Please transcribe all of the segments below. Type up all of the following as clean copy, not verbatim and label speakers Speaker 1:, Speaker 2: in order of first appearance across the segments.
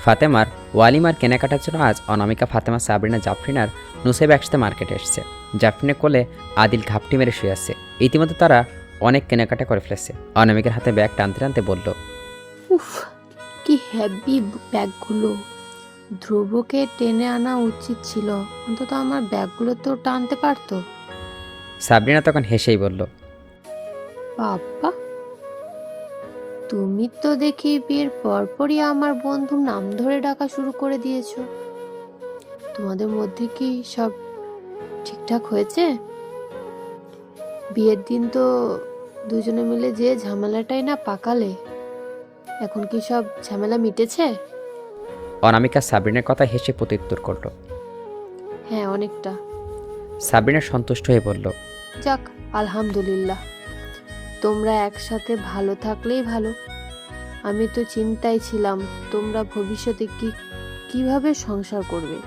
Speaker 1: ফাতেমার ওয়ালিমার কেনাকাটার জন্য আজ অনামিকা, ফাতেমা, সাবরিনা, জাফরিন আর নুসাইবা একসাথে মার্কেটে এসেছে। জাফরিনের কোলে আদিল ঘাপটি মেরে শুয়ে আছে। ইতিমধ্যে তারা অনেক কেনাকাটা করে ফেলেছে। অনামিকার হাতে ব্যাগ টানতে টানতে বলল,
Speaker 2: উফ, কি হেভি ব্যাগগুলো। ধ্রুবকে টেনে আনা উচিত ছিল, অন্তত আমার ব্যাগগুলো তো টানতে পারতো।
Speaker 1: সাবরিনা তখন হেসেই বলল,
Speaker 2: বাবা, তুমি তো দেখি বিয়ের পরপরই আমার বন্ধুর নাম ধরে ডাকা শুরু করে দিয়েছো। তোমাদের মধ্যে কি সব ঠিকঠাক হয়েছে? বিয়ের দিন তো দুজনে মিলে যে ঝামেলাটাই না পাকালে, এখন কি সব ঝামেলা মিটেছে?
Speaker 1: অনামিকা সাবরিনের কথা হেসে প্রত্যুত্তর করল।
Speaker 2: হ্যাঁ, অনেকটা।
Speaker 1: সাবরিনা সন্তুষ্ট হয়ে বলল,
Speaker 2: যাক, আলহামদুলিল্লাহ। তোমরা একসাথে ভালো থাকলেই ভালো। আমি তো চিন্তায় ছিলাম তোমরা ভবিষ্যতে কিভাবে সংসার করবে।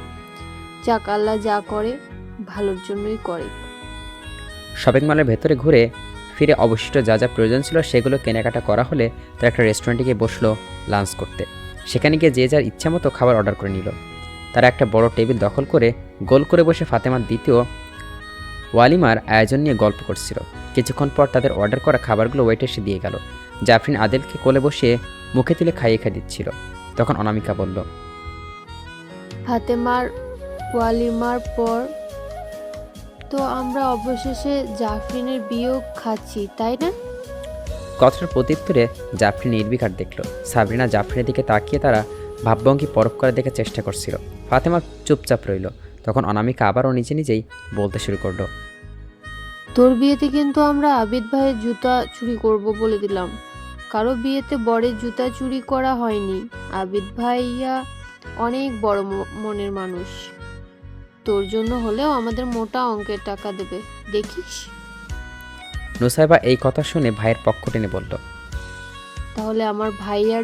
Speaker 2: যাক, আল্লাহ যা করে ভালোর জন্যই করে।
Speaker 1: শপিং মলের ভেতরে ঘুরে ফিরে অবশিষ্ট যা যা প্রয়োজন ছিল সেগুলো কেনাকাটা করা হলে তারা একটা রেস্টুরেন্টে গিয়ে বসলো লাঞ্চ করতে। সেখানে গিয়ে যে যার ইচ্ছা মতো খাবার অর্ডার করে নিল। তারা একটা বড় টেবিল দখল করে গোল করে বসে ফাতেমার দ্বিতীয় ওয়ালিমার আয়োজন নিয়ে গল্প করছিল। কিছুক্ষণ পর তাদের অর্ডার করা খাবারগুলো ওয়েটে এসে দিয়ে গেল। জাফরিন আদিলকে কোলে বসিয়ে মুখে তুলে খাইয়ে দিচ্ছিল। তখন অনামিকা বলল,
Speaker 2: ফাতেমার ওয়ালিমার পর তো আমরা অবশেষে জাফরিনের বিয়েও খাচ্ছি, তাই না?
Speaker 1: কথাটার প্রত্যুত্তরে জাফরিন নির্বিকার দেখল। সাবরিনা জাফরিনের দিকে তাকিয়ে তারা ভাবভঙ্গি পরখ করে দেখার চেষ্টা করছিল। ফাতেমা চুপচাপ রইল। তখন অনামিকা আবারও নিজে নিজেই বলতে শুরু করলো,
Speaker 2: তোর বিয়েতে কিন্তু আমরা আবিদ ভাইয়ের জুতা চুরি করব বলে দিলাম। কারো বিয়েতে বরের জুতা চুরি করা হয়নি। আবিদ ভাইয়া অনেক বড় মনের মানুষ। তোর জন্য হলেও আমাদের মোটা অঙ্কের টাকা দেবে, দেখিস।
Speaker 1: নুসাইবা এই কথা শুনে ভাইয়ের পক্ষ টেনে বলল,
Speaker 2: তাহলে আমার ভাইয়ার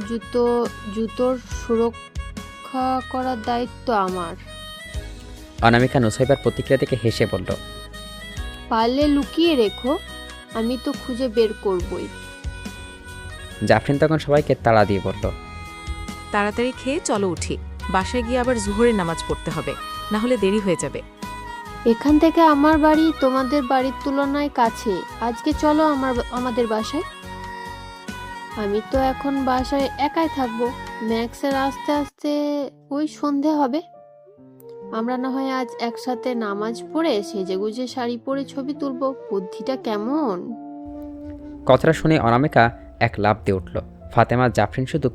Speaker 2: জুতোর সুরক্ষা করার দায়িত্ব আমার।
Speaker 1: অনামিকা নুসাইবার প্রতিক্রিয়া দেখে হেসে বলল,
Speaker 2: পারলে লুকিয়ে রেখো, আমি তো খুঁজে বের করবই।
Speaker 1: জাফরিন তখন সবাইকে তাড়া দিয়ে বলল,
Speaker 3: তাড়াতাড়ি খেয়ে চলো উঠি, বাসায় গিয়ে আবার জুহরের নামাজ পড়তে হবে, না হলে দেরি হয়ে যাবে।
Speaker 2: এখান থেকে আমার বাড়ি তোমাদের বাড়ির তুলনায় কাছে। আজকে চলো আমাদের বাসায়। আমি তো এখন বাসায় একাই থাকবো। ম্যাক্সের আস্তে আস্তে ওই সন্ধে হবে। আমরা না হয় আজ একসাথে নামাজ পড়ে সেজেগুজে শাড়ি পরে ছবি তুলবো। বুদ্ধিটা কেমন?
Speaker 1: কথাটা শুনে অনামিকা এক লাফ দিয়ে উঠল। ফাতেমা জাফরিন শুধু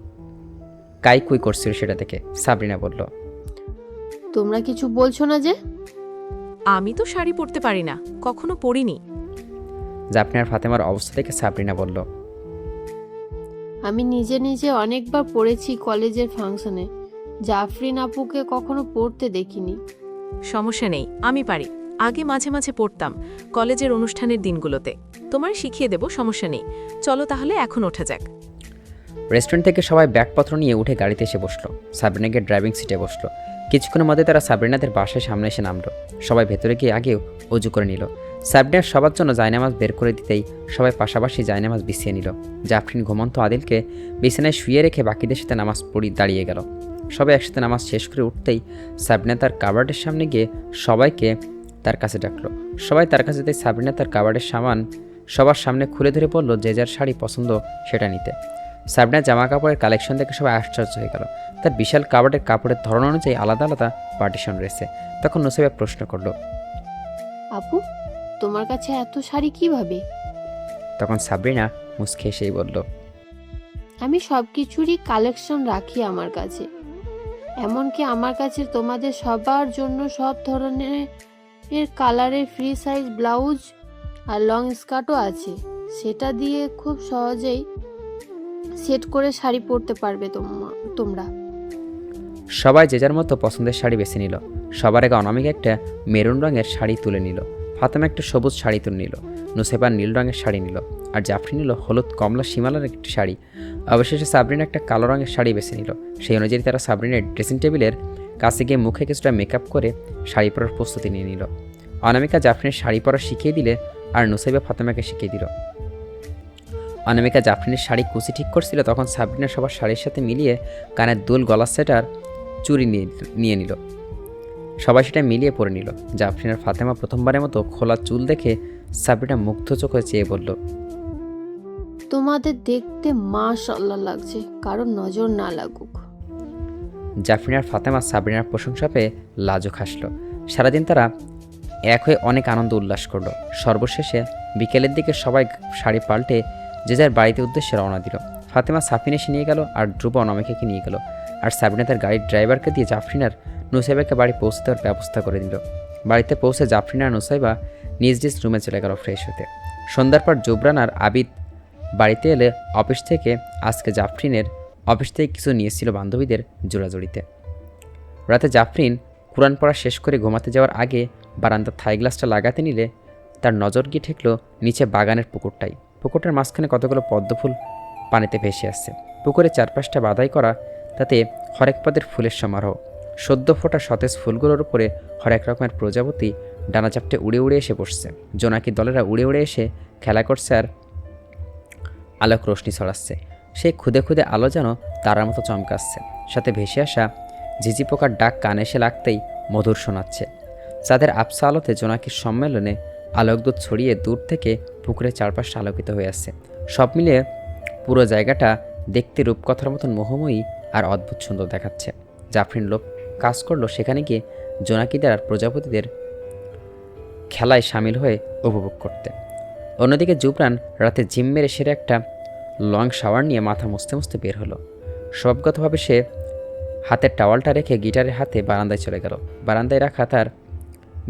Speaker 1: কাইকুই করছিল সেটা দেখে। সাবরিনা বলল,
Speaker 2: তোমরা কিছু বলছো না যে?
Speaker 3: আমি তো শাড়ি পরতে পারি না, কখনো পরিনি।
Speaker 1: জাফরিন আর ফাতেমার অবস্থা দেখে সাবরিনা বলল,
Speaker 2: আমি নিজে নিজে অনেকবার পড়েছি কলেজের ফাংশনে। জাফরিন আপুকে কখনো পড়তে দেখিনি।
Speaker 3: সমস্যা নেই, আমি পারি। আগে মাঝে মাঝে পড়তাম কলেজের অনুষ্ঠানের দিনগুলোতে। তোমার শিখিয়ে দেব, সমস্যা নেই। চলো তাহলে এখন ওঠা যাক।
Speaker 1: রেস্টুরেন্ট থেকে সবাই ব্যাগপত্র নিয়ে উঠে গাড়িতে এসে বসলো। সাবরিনা গিয়ে ড্রাইভিং সিটে বসলো। কিছুক্ষণের মধ্যে তারা সাবরিনাদের বাসায় সামনে এসে নামলো। সবাই ভেতরে গিয়ে আগেও অজু করে নিল। সাবরিনার সবার জন্য জায়নামাজ বের করে দিতেই সবাই পাশাপাশি জায়নামাজ বিছিয়ে নিল। জাফরিন ঘুমন্ত আদিলকে বিছানায় শুয়ে রেখে বাকিদের সাথে নামাজ পড়ি দাঁড়িয়ে গেল। সবাই একসাথে নামাজ শেষ করে উঠতেই সাবরিনা তার কাবার্ডের সামনে গিয়ে সবাইকে তার কাছে ডাকলো। সবাই তার কাছে যেতে সাবরিনা তার কাবার্ডের সামান সবার সামনে খুলে ধরে বলল যে যার শাড়ি পছন্দ সেটা নিতে। সাবরিনা জামা কাপড়ের কালেকশন দেখে সবাই আশ্চর্য হয়ে গেল। তার বিশাল কাবার্ডের কাপড়ের ধরন অনুযায়ী আলাদা আলাদা পার্টিশন রয়েছে। তখন নুসাইবা প্রশ্ন করলো,
Speaker 2: আপু, তোমার কাছে এত শাড়ি কিভাবে?
Speaker 1: তখন সাবরিনা মুচকে হেসেই বলল,
Speaker 2: আমি সব কিছুরই কালেকশন রাখি আমার কাছে। এমনকি আমার কাছে তোমাদের সবার জন্য সব ধরনের কালারের ফ্রি সাইজ ব্লাউজ আর লং স্কার্টও আছে। সেটা দিয়ে খুব সহজেই সেট করে শাড়ি পরতে পারবে তোমরা।
Speaker 1: সবাই যে যার মতো পছন্দের শাড়ি বেছে নিল। সবার আগে অনামিকা একটা মেরুন রঙের শাড়ি তুলে নিল। ফাতেমা একটা সবুজ শাড়ি তুলে নিল। নুসাইবা নীল রঙের শাড়ি নিল। আর জাফরিন নিল হলুদ কমলা সীমালার একটি শাড়ি। অবশেষে সাবরিনা একটা কালো রঙের শাড়ি বেছে নিল। সেই অনুযায়ী তারা সাবরিনের ড্রেসিং টেবিলের কাছে গিয়ে মুখে কিছুটা মেকআপ করে শাড়ি পরার প্রস্তুতি নিয়ে নিল। অনামিকা জাফরিনের শাড়ি পরা শিখিয়ে দিলে আর নুসাইবা ফাতেমাকে শিখিয়ে দিল। অনামিকা জাফরিনের শাড়ি কুচি ঠিক করছিল, তখন সাবরিনা সবার শাড়ির সাথে মিলিয়ে কানের দুল, গলার সেট আর চুড়ি নিয়ে নিল। সবাই সেটা মিলিয়ে পরে নিল। জাফরিন আর ফাতেমা প্রথমবারের মতো খোলা চুল দেখে সাবরিনা মুগ্ধ চোখে চেয়ে বলল,
Speaker 2: তোমাদের দেখতে মাশাআল্লাহ লাগছে, কারোর নজর না লাগুক।
Speaker 1: জাফরিন আর ফাতেমা সাবরিনার প্রশংসা পেয়ে লাজুক হাসল। সারাদিন তারা এক হয়ে অনেক আনন্দ উল্লাস করলো। সর্বশেষে বিকেলের দিকে সবাই শাড়ি পাল্টে যে যার বাড়িতে উদ্দেশ্যে রওনা দিল। ফাতেমা সাফিন এসে নিয়ে গেল, আর ধ্রুব অনামিকাকে নিয়ে গেল, আর সাবরিনা তার গাড়ির ড্রাইভারকে দিয়ে জাফরিন আর নুসাইবাকে বাড়ি পৌঁছে দেওয়ার ব্যবস্থা করে দিল। বাড়িতে পৌঁছে জাফরিন আর নুসাইবা নিজ নিজ রুমে চলে গেল ফ্রেশ হতে। সন্ধ্যার পর জুবরান আর আবিদ বাড়িতে এলে অফিস থেকে আজকে জাফরিনের অফিস থেকে কিছু নিয়েছিল বান্ধবীদের জোড়াজড়িতে। রাতে জাফরিন কুরআন পড়া শেষ করে ঘুমাতে যাওয়ার আগে বারান্দার থাই গ্লাসটা লাগাতে নিলে তার নজর গিয়ে ঠেকল নিচে বাগানের পুকুরটাই। পুকুরটার মাঝখানে কতগুলো পদ্মফুল পানিতে ভেসে আসছে। পুকুরে চারপাশটা বাধাই করা, তাতে হরেক পদের ফুলের সমারোহ। সদ্য ফোটা সতেজ ফুলগুলোর উপরে হরেক রকমের প্রজাপতি ডানা চাপটে উড়ে উড়ে এসে বসছে। জোনাকি দলেরা উড়ে উড়ে এসে খেলা করছে আর আলোক রোশনি ছড়াচ্ছে। সেই খুদে খুদে আলো যেন তারার মতো চমকাচ্ছে, সাথে ভেসে আসা ঝিঝি পোকার ডাক কানে এসে লাগতেই মধুর শোনাচ্ছে। চাঁদের আবসা আলোতে জোনাকির সম্মেলনে আলোকদূত ছড়িয়ে দূর থেকে পুকুরের চারপাশে আলোকিত হয়ে আসছে। সব মিলিয়ে পুরো জায়গাটা দেখতে রূপকথার মতন মোহময়ী আর অদ্ভুত সুন্দর দেখাচ্ছে। জাফরিন লোক কাজ করলো সেখানে গিয়ে জোনাকিদের আর প্রজাপতিদের খেলায় সামিল হয়ে উপভোগ করতে। অন্যদিকে জুবরান রাতে জিম মেরে সেরে একটা লং শাওয়ার নিয়ে মাথা মুছতে মুছতে বের হলো। স্বভাবগতভাবে সে হাতের টাওয়ালটা রেখে গিটারের হাতে বারান্দায় চলে গেল। বারান্দায় রাখা তার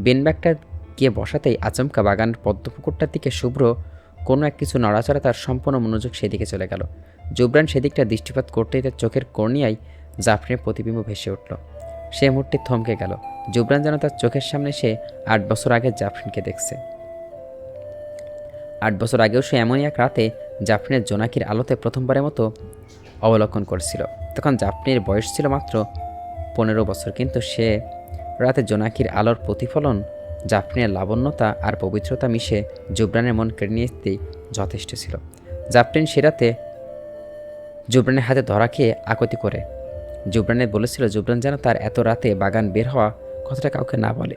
Speaker 1: বেনব্যাগটা গিয়ে বসাতেই আচমকা বাগানের পদ্মপুকুরটার দিকে শুভ্র কোনো এক কিছু নড়াচড়া তার সম্পূর্ণ মনোযোগ সেদিকে চলে গেল। জুবরান সেদিকটা দৃষ্টিপাত করতেই তার চোখের কর্নিয়ায় জাফরিনের প্রতিবিম্ব ভেসে উঠল। সে মুহূর্তে থমকে গেল। জুবরান যেন তার চোখের সামনে সে 8 বছর আগে জাফরিনকে দেখছে। 8 বছর আগেও সে এমনই এক রাতে জাফরিনের জোনাকির আলোতে প্রথমবারের মতো অবলোকন করেছিল। তখন জাফরিনের বয়স ছিল মাত্র 15 বছর, কিন্তু সে রাতে জোনাকির আলোর প্রতিফলন, জাফরিনের লাবণ্যতা আর পবিত্রতা মিশে জুবরানের মন কেড়ে নিতেই যথেষ্ট ছিল। জাফরিন সে রাতে জুবরানের হাতে ধরা খেয়ে আকুতি করে জুবরানের বলেছিল জুবরান যেন তার এত রাতে বাগান বের হওয়া কথাটা কাউকে না বলে।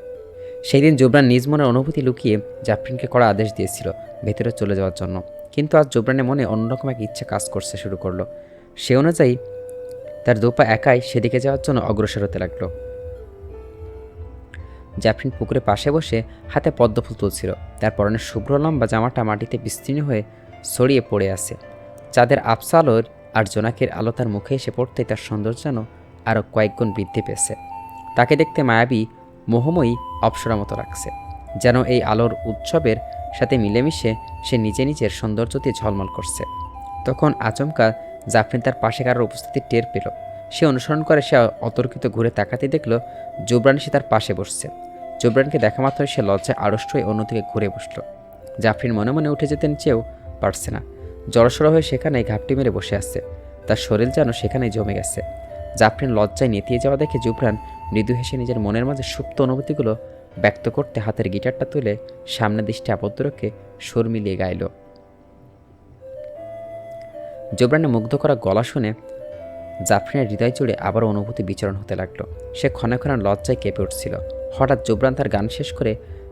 Speaker 1: সেই দিন জুবরান নিজ মনের অনুভূতি লুকিয়ে জাফরিনকে করা আদেশ দিয়েছিল ভেতরে চলে যাওয়ার জন্য, কিন্তু আজ জুবরানের মনে অন্যরকম এক ইচ্ছা কাজ করতে শুরু করলো। সে অনুযায়ী তার দুপা একাই সেদিকে যাওয়ার জন্য অগ্রসর হতে লাগলো। জাফরিন পুকুরের পাশে বসে হাতে পদ্মফুল তুলছিল। তার পরনের শুভ্র লম্বা জামাটা মাটিতে বিস্তীর্ণ হয়ে ছড়িয়ে পড়ে আছে। চাঁদের আবসা আলোর আর জোনাকির আলো তার মুখে এসে পড়তেই তার সৌন্দর্য যেন আরও কয়েকগুণ বৃদ্ধি পেয়েছে। তাকে দেখতে মায়াবী মোহময়ী অপ্সরা মতো লাগছে, যেন এই আলোর উৎসবের সাথে মিলেমিশে সে নিজে নিজের সৌন্দর্য দিয়ে ঝলমল করছে। তখন আচমকা জাফরিন তার পাশে কারোর উপস্থিতি টের পেল। সে অনুসরণ করে সে অতর্কিত ঘুরে তাকাতে দেখল জুবরান সে তার পাশে বসছে। জুবরানকে দেখা মাত্রই সে লজ্জায় আড়ষ্ট হয়ে অন্যদিকে ঘুরে বসল। জাফরিন মনে মনে উঠে যেতেন চেয়েও পারছে না। জড়সড় হয়ে সেখানেই ঘাপটি মেরে বসে আসছে, তার শরীর যেন সেখানেই জমে গেছে। জাফরিন লজ্জায় নেতিয়ে যাওয়া দেখে জুবরান মৃদু হেসে নিজের মনের মাঝে সুপ্ত অনুভূতিগুলো ব্যক্ত করতে হাতের গিটারটা তুলে সামনে দৃষ্টি আবদ্ধ রেখে সুর মিলিয়ে গাইল। জুবরানের মুগ্ধ করা গলা শুনে জাফরিনের হৃদয় জুড়ে আবারও অনুভূতি বিচরণ হতে লাগলো। সে ক্ষণে ক্ষণে লজ্জায় কেঁপে উঠছিল। হঠাৎ জুবরান তার গান শেষ করে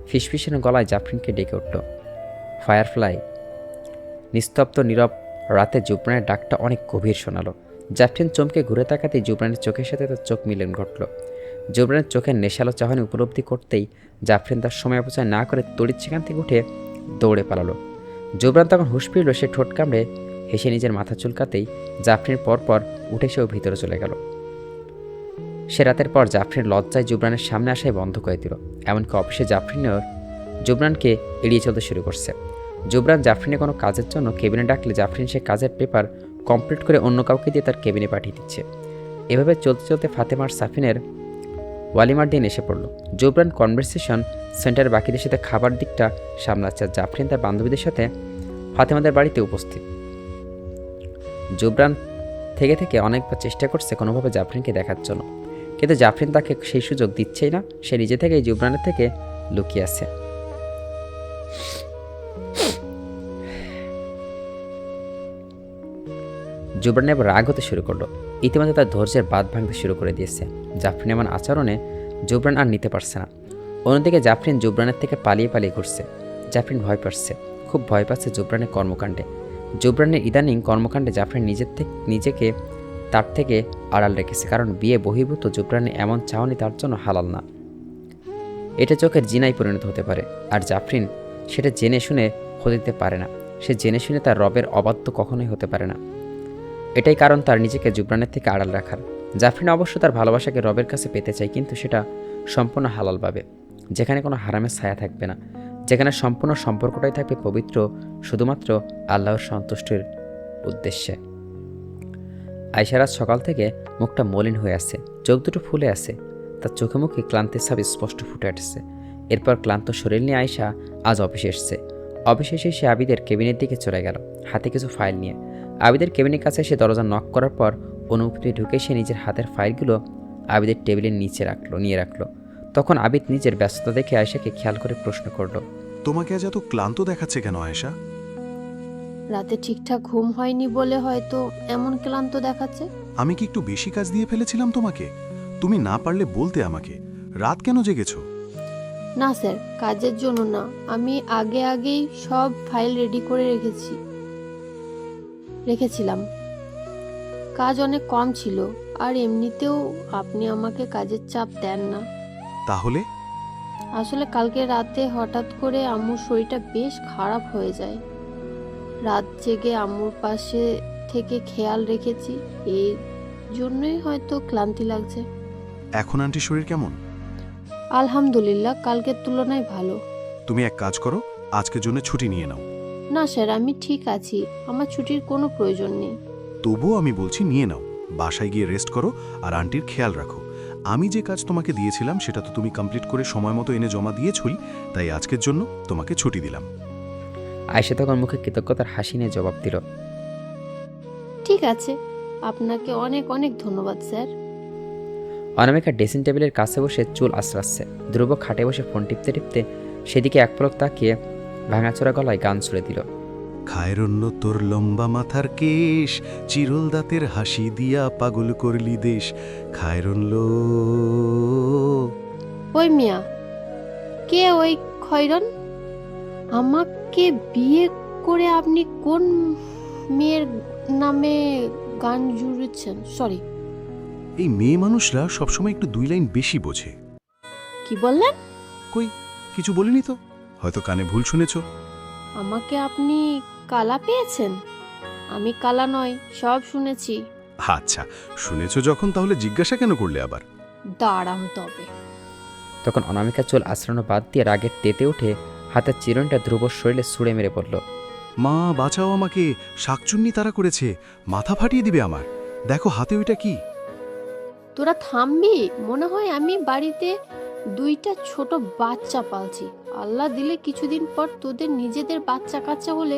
Speaker 1: ফিসফিসানো গলায় জাফরিনকে ডেকে উঠল, ফায়ারফ্লাই। নিস্তব্ধ নীরব রাতে জুবরানের ডাকটা অনেক গভীর শোনালো। জাফরিন চমকে ঘুরে তাকাতেই জুবরানের চোখের সাথে তার চোখ মিলন ঘটল। জুবরানের চোখের নেশালো চাহনি উপলব্ধি করতেই জাফরিন তার সময় অপচয় না করে তড়িৎ সেখান থেকে উঠে দৌড়ে পালালো। জুবরান তখন হুঁশ ফিরল। সে ঠোঁট কামড়ে হেসে নিজের মাথা চুলকাতেই জাফরিন পরপর উঠে সেও ভিতরে চলে গেল। সে রাতের পর জাফরিন লজ্জায় জুবরানের সামনে আসাই বন্ধ করে দিল। এমনকি অফিসে জাফরিনের জুবরানকে এড়িয়ে চলতে শুরু করছে। জুবরান জাফরিনের কোনো কাজের জন্য কেবিনে ডাকলে জাফরিন সে কাজের পেপার কমপ্লিট করে অন্য কাউকে দিয়ে তার কেবিনে পাঠিয়ে দিচ্ছে। এভাবে চলতে চলতে ফাতেমার সাফিনের ওয়ালিমার দিন এসে পড়ল। জুবরান কনভারসেশন সেন্টারের বাকিদের সাথে খাবার দিকটা সামলাচ্ছে, আর জাফরিন তার বান্ধবীদের সাথে ফাতেমাদের বাড়িতে উপস্থিত। জুবরান থেকে থেকে অনেকবার চেষ্টা করছে কোনোভাবে জাফরিনকে দেখার জন্য, কিন্তু জাফরিন তাকে সেই সুযোগ দিচ্ছেই না। সে নিজে থেকেই জুবরানের থেকে লুকিয়ে আছে। জুবরান এবার রাগ হতে শুরু করলো। ইতিমধ্যে তার ধৈর্যের বাঁধ ভাঙতে শুরু করে দিয়েছে। জাফরিন এমন আচরণে জুবরান আর নিতে পারছে না। অন্যদিকে জাফরিন জুবরানের থেকে পালিয়ে পালিয়ে ঘুরছে। জাফরিন ভয় পাচ্ছে, খুব ভয় পাচ্ছে জুবরানের কর্মকাণ্ডে। জুবরানের ইদানিং কর্মকাণ্ডে জাফরিন নিজেকে তার থেকে আড়াল রেখেছে, কারণ বিয়ে বহির্ভূত জুবরানের এমন চাহনি তার জন্য হালাল না। এটা চোখের জিনায় পরিণত হতে পারে, আর জাফরিন সেটা জেনে শুনে হতে দিতে পারে না। সে জেনে শুনে তার রবের অবাধ্য কখনোই হতে পারে না। এটাই কারণ তার নিজেকে জুবরানের থেকে আড়াল রাখার। জাফরিন অবশ্য তার ভালোবাসাকে রবের কাছে পেতে চায়, কিন্তু সেটা সম্পূর্ণ হালালভাবে, যেখানে কোনো হারামের ছায়া থাকবে না, যেখানে সম্পূর্ণ সম্পর্কটাই থাকবে পবিত্র, শুধুমাত্র আল্লাহর সন্তুষ্টির উদ্দেশ্যে। আয়শার আজ সকাল থেকে মুখটা মলিন হয়ে আছে, চোখ দুটো ফুলে আছে, তার চোখে মুখে ক্লান্তির ছাপ স্পষ্ট ফুটে আসছে। এরপর ক্লান্ত শরীর নিয়ে আয়শা আজ অফিসে এসছে। অফিসে এসে সে আবিদের কেবিনের দিকে চলে গেল, হাতে কিছু ফাইল নিয়ে। আবিদের কেবিনের কাছে এসে দরজা নক করার পর অনুভূতি ঢুকে সে নিজের হাতের ফাইলগুলো আবিদের টেবিলের নিচে নিয়ে রাখলো। তখন আবিদ নিজের ব্যস্ততা দেখে আয়েশাকে খেয়াল করে প্রশ্ন করলো,
Speaker 4: তোমাকে আজ এত ক্লান্ত দেখাচ্ছে কেন আয়েশা?
Speaker 2: রাতে ঠিকঠাক ঘুম হয়নি বলে হয়তো এমন ক্লান্ত দেখাচ্ছে।
Speaker 4: আমি কি একটু বেশি কাজ দিয়ে ফেলেছিলাম তোমাকে? তুমি না পারলে বলতে আমাকে। রাত কেন জেগেছো?
Speaker 2: না স্যার, কাজের জন্য না, আমি আগেই সব ফাইল রেডি করে রেখেছিলাম। কাজ অনেক কম ছিল, আর এমনিতেও আপনি আমাকে কাজের চাপ দেন না।
Speaker 4: তাহলে?
Speaker 2: আসলে কালকে রাতে হঠাৎ করে আম্মুর শরীরটা বেশ খারাপ হয়ে যায়। রাত জেগে আম্মুর পাশে থেকে খেয়াল রেখেছি, এই জন্যই হয়তো ক্লান্তি লাগছে।
Speaker 4: এখন আন্টির শরীর কেমন?
Speaker 2: আলহামদুলিল্লাহ, কালকের তুলনায় ভালো।
Speaker 4: তুমি এক কাজ করো, আজকের জন্য ছুটি নিয়ে নাও।
Speaker 2: না স্যার, আমি ঠিক আছি, আমার ছুটির কোনো প্রয়োজন নেই।
Speaker 4: তবুও আমি বলছি নিয়ে নাও। বাসায় গিয়ে রেস্ট করো আর আন্টির খেয়াল রাখো। আমি যে কাজ তোমাকে দিয়েছিলাম সেটা তো তুমি কমপ্লিট করে সময় মতো এনে জমা দিয়েছই, তাই আজকের জন্য তোমাকে ছুটি দিলাম।
Speaker 1: আয়েশা তখন মুখে কৃতজ্ঞতার হাসি নিয়ে জবাব দিল,
Speaker 2: ঠিক আছে, আপনাকে অনেক অনেক ধন্যবাদ স্যার।
Speaker 1: অনামিকা ড্রেসিং টেবিলের কাছে বসে চুল আশ্রাচ্ছে। ধ্রুব খাটে বসে ফোন টিপতে টিপতে সেদিকে এক পলক তাকিয়ে ভাঙাচোরা গলায় গান ছুড়ে দিল।
Speaker 4: খায়রন্য তোর লম্বা মাথার কেশ, চিরল দাঁতের হাসি দিয়া পাগল করলি দেশ। খায়রন্য।
Speaker 2: ওই মিয়া, কে ওই খয়রন? আমাকে বিয়ে করে আপনি কোন মেয়ের নামে গান জুড়েছেন? সরি।
Speaker 4: এই মেয়ে মানুষরা সবসময় একটু দুই লাইন বেশি বোঝে।
Speaker 2: কি বললেন?
Speaker 4: কই কিছু বলিনি তো, হয়তো কানে ভুল শুনেছ।
Speaker 2: আমাকে আপনি কালা পেয়েছেন? আমি কালা নয়, সব শুনেছি।
Speaker 4: আচ্ছা, শুনেছ যখন তাহলে জিজ্ঞাসা কেন করলে আবার?
Speaker 2: দাঁড়ান তবে।
Speaker 1: তখন অনামিকা চুল আশ্রানো বাদ দিয়ে রাগের তেতে উঠে হাতের চিরুনিটা ধ্রুবর শরীরে ছুঁড়ে মেরে পড়ল।
Speaker 4: মা বাঁচাও আমাকে, শাকচুন্নি তারা করেছে, মাথা ফাটিয়ে দিবে আমার। দেখো হাতে ওইটা কি?
Speaker 2: তোরা থামবি? মনে হয় আমি বাড়িতে দুইটা ছোট বাচ্চা পালছি। আল্লাহ দিলে কিছুদিন পর তোদের নিজেদের বাচ্চা কাচ্চা হলে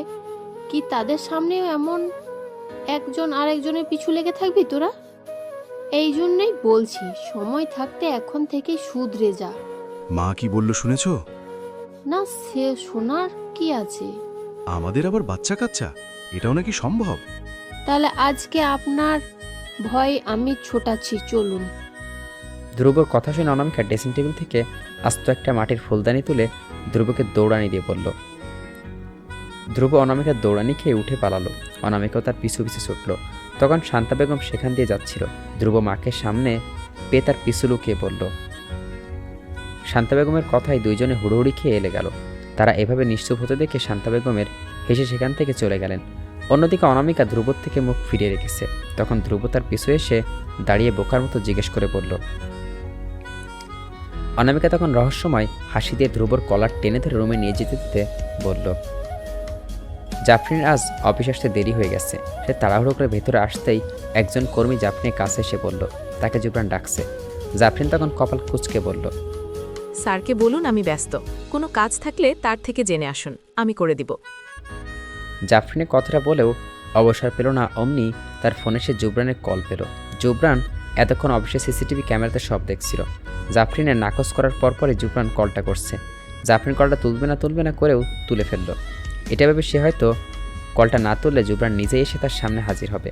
Speaker 2: কি তাদের সামনেও এমন একজন আরেকজনের পিছু লেগে থাকবি তোরা? এই জন্যই বলছি, সময় থাকতে এখন থেকে শুধরে যা।
Speaker 4: মা কি বলল শুনেছ?
Speaker 2: না, সে শোনার কি আছে?
Speaker 4: আমাদের আবার বাচ্চা কাচ্চা, এটাও নাকি সম্ভব?
Speaker 2: তাহলে আজকে আপনার ভয় আমি ছোটাচ্ছি, চলুন।
Speaker 1: ধ্রুবর কথা শুনে অনামিকা ড্রেসিং টেবিল থেকে আস্ত একটা মাটির ফুলদানি তুলে ধ্রুবকে দৌড়ানি দিয়ে বলল। ধ্রুব অনামিকার দৌড়ানি খেয়ে উঠে পালালো। অনামিকাও তার পিছু পিছু ছুটল। তখন শান্তা বেগম সেখান দিয়ে যাচ্ছিল। ধ্রুব মাকে সামনে পেয়ে তার পিছু লুকিয়ে পড়ল। শান্তা বেগমের কথায় দুইজনে হুড়োহুড়ি খেয়ে এলে গেল। তারা এভাবে নিশ্চুপ হতে দেখে শান্তা বেগমের হেসে সেখান থেকে চলে গেলেন। অন্যদিকে অনামিকা ধ্রুবর থেকে মুখ ফিরিয়ে রেখেছে। তখন ধ্রুব তার পিছু এসে দাঁড়িয়ে বোকার মতো জিজ্ঞেস করে পড়ল। অনামিকা তখন রহস্যময় হাসি দিয়ে ধ্রুবর কলার টেনে ধরে রুমে নিয়ে যেতে দিতে বলল, জাফরিনের আজ অফিস আসতে দেরি হয়ে গেছে। সে তাড়াহুড়ো করে ভেতরে আসতেই একজন কর্মী জাফরিনের কাছে এসে বলল তাকে জুবরান ডাকছে। জাফরিন তখন কপাল কুঁচকে বলল,
Speaker 3: স্যারকে বলুন আমি ব্যস্ত, কোনো কাজ থাকলে তার থেকে জেনে আসুন, আমি করে দিব।
Speaker 1: জাফরিনের কথাটা বলেও অবসর পেল না। অমনি তার ফোনে সে জুবরানের কল পেল। জুবরান এতক্ষণ অফিসে সিসিটিভি ক্যামেরাতে সব দেখছিল। জাফরিনের নাকচ করার পরপরই জুবরান কলটা করছে। জাফরিন কলটা তুলবে না করেও তুলে ফেলল। এটা ভেবে সে হয়তো কলটা না তুললে জুবরান নিজেই এসে তার সামনে হাজির হবে।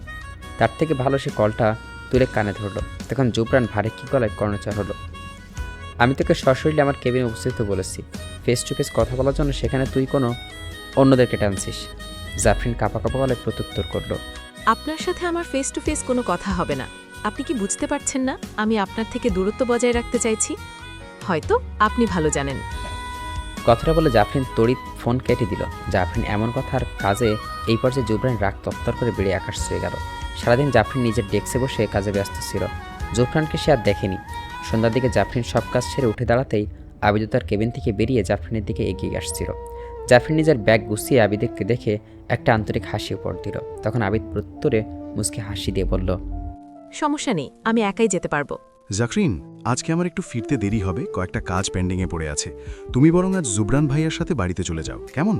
Speaker 1: তার থেকে ভালো সে কলটা তুলে কানে ধরলো। তখন জুবরান ভারী কি গলায় কর্ণচার হলো, আমি তোকে সশরীরে আমার কেবিনে উপস্থিত হতে বলেছি, ফেস টু ফেস কথা বলার জন্য, সেখানে তুই কোনো অন্যদেরকে টানছিস। জাফরিন কাঁপা কাঁপা গলায় প্রত্যুত্তর করলো,
Speaker 3: আপনার সাথে আমার ফেস টু ফেস কোনো কথা হবে না। আপনি কি বুঝতে পারছেন না আমি আপনার থেকে দূরত্ব বজায় রাখতে চাইছি? হয়তো আপনি ভালো জানেন।
Speaker 1: কথাটা বলে জাফরিন তড়িৎ ফোন কেটে দিল। জাফরিন এমন কথার কাজে এই পর্যায়ে জুবরান রাগ তত্তর করে বেরিয়ে আকাশ ছুঁয়ে গেল। সারাদিন জাফরিন নিজের ডেস্কে বসে কাজে ব্যস্ত ছিল। জুবরানকে সে আর দেখেনি। সন্ধ্যার দিকে জাফরিন সব কাজ ছেড়ে উঠে দাঁড়াতেই আবিদ তার কেবিন থেকে বেরিয়ে জাফরিনের দিকে এগিয়ে আসছিল। জাফরিন নিজের ব্যাগ গুছিয়ে আবিদকে দেখে একটা আন্তরিক হাসি উপর দিল। তখন আবিদ প্রত্যুত্তরে মুচকে হাসি দিয়ে বলল,
Speaker 3: সমস্যা নেই, আমি একাই যেতে পারবো।
Speaker 4: জাফরিন, আজকে আমার একটু ফিরতে দেরি হবে, কয়েকটা কাজ পেন্ডিংয়ে পড়ে আছে। তুমি বরং আজ জুবরান ভাইয়ার সাথে বাড়িতে চলে যাও, কেমন?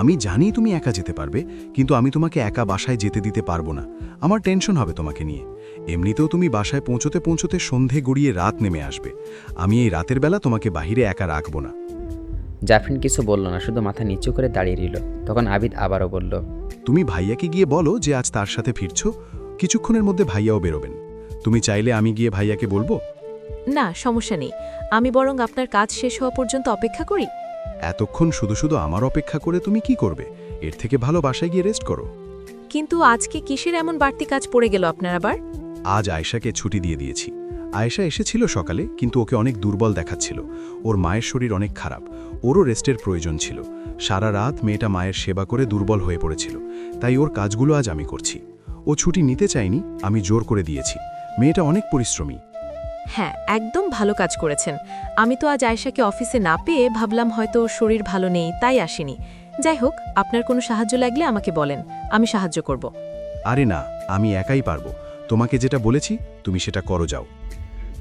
Speaker 4: আমি জানি তুমি একা যেতে পারবে, কিন্তু আমি তোমাকে একা বাসায় যেতে দিতে পারবো না। আমার টেনশন হবে তোমাকে নিয়ে। এমনিতেও তুমি বাসায় পৌঁছতে পৌঁছতে সন্ধে গড়িয়ে রাত নেমে আসবে। আমি এই রাতের বেলা তোমাকে বাহিরে একা রাখবো না।
Speaker 1: জাফরিন কিছু বলল না, শুধু মাথা নিচু করে দাঁড়িয়ে রইল। তখন আবিদ আবারও বলল,
Speaker 4: তুমি ভাইয়াকে গিয়ে বলো যে আজ তার সাথে ফিরছো, কিছুক্ষণের মধ্যে ভাইয়াও বেরোবেন। তুমি চাইলে আমি গিয়ে ভাইয়াকে বলবো।
Speaker 3: না, সমস্যা নেই, আমি বরং আপনার কাজ শেষ হওয়া পর্যন্ত অপেক্ষা করি।
Speaker 4: এতক্ষণ শুধু শুধু আমার অপেক্ষা করে তুমি কি করবে? এর থেকে ভালো বাসায় গিয়ে রেস্ট করো।
Speaker 3: কিন্তু আজকে কিসের এমন বাড়তি কাজ পড়ে গেল আপনার আবার?
Speaker 4: আজ আয়েশাকে ছুটি দিয়ে দিয়েছি। আয়েশা এসেছিল সকালে, কিন্তু ওকে অনেক দুর্বল দেখাচ্ছিল। ওর মায়ের শরীর অনেক খারাপ, ওরও রেস্টের প্রয়োজন ছিল। সারা রাত মেয়েটা মায়ের সেবা করে দুর্বল হয়ে পড়েছিল, তাই ওর কাজগুলো আজ আমি করছি। ও ছুটি নিতে চায়নি, আমি জোর করে দিয়েছি। মেয়েটা অনেক পরিশ্রমী।
Speaker 3: হ্যাঁ, একদম ভালো কাজ করেছেন। আমি তো আজ আয়েশাকে অফিসে না পেয়ে ভাবলাম হয়তো ওর শরীর ভালো নেই, তাই আসেনি। যাই হোক, আপনার কোনো সাহায্য লাগলে আমাকে বলেন, আমি সাহায্য করব।
Speaker 4: আরে না, আমি একাই পারবো। তোমাকে যেটা বলেছি তুমি সেটা করো, যাও।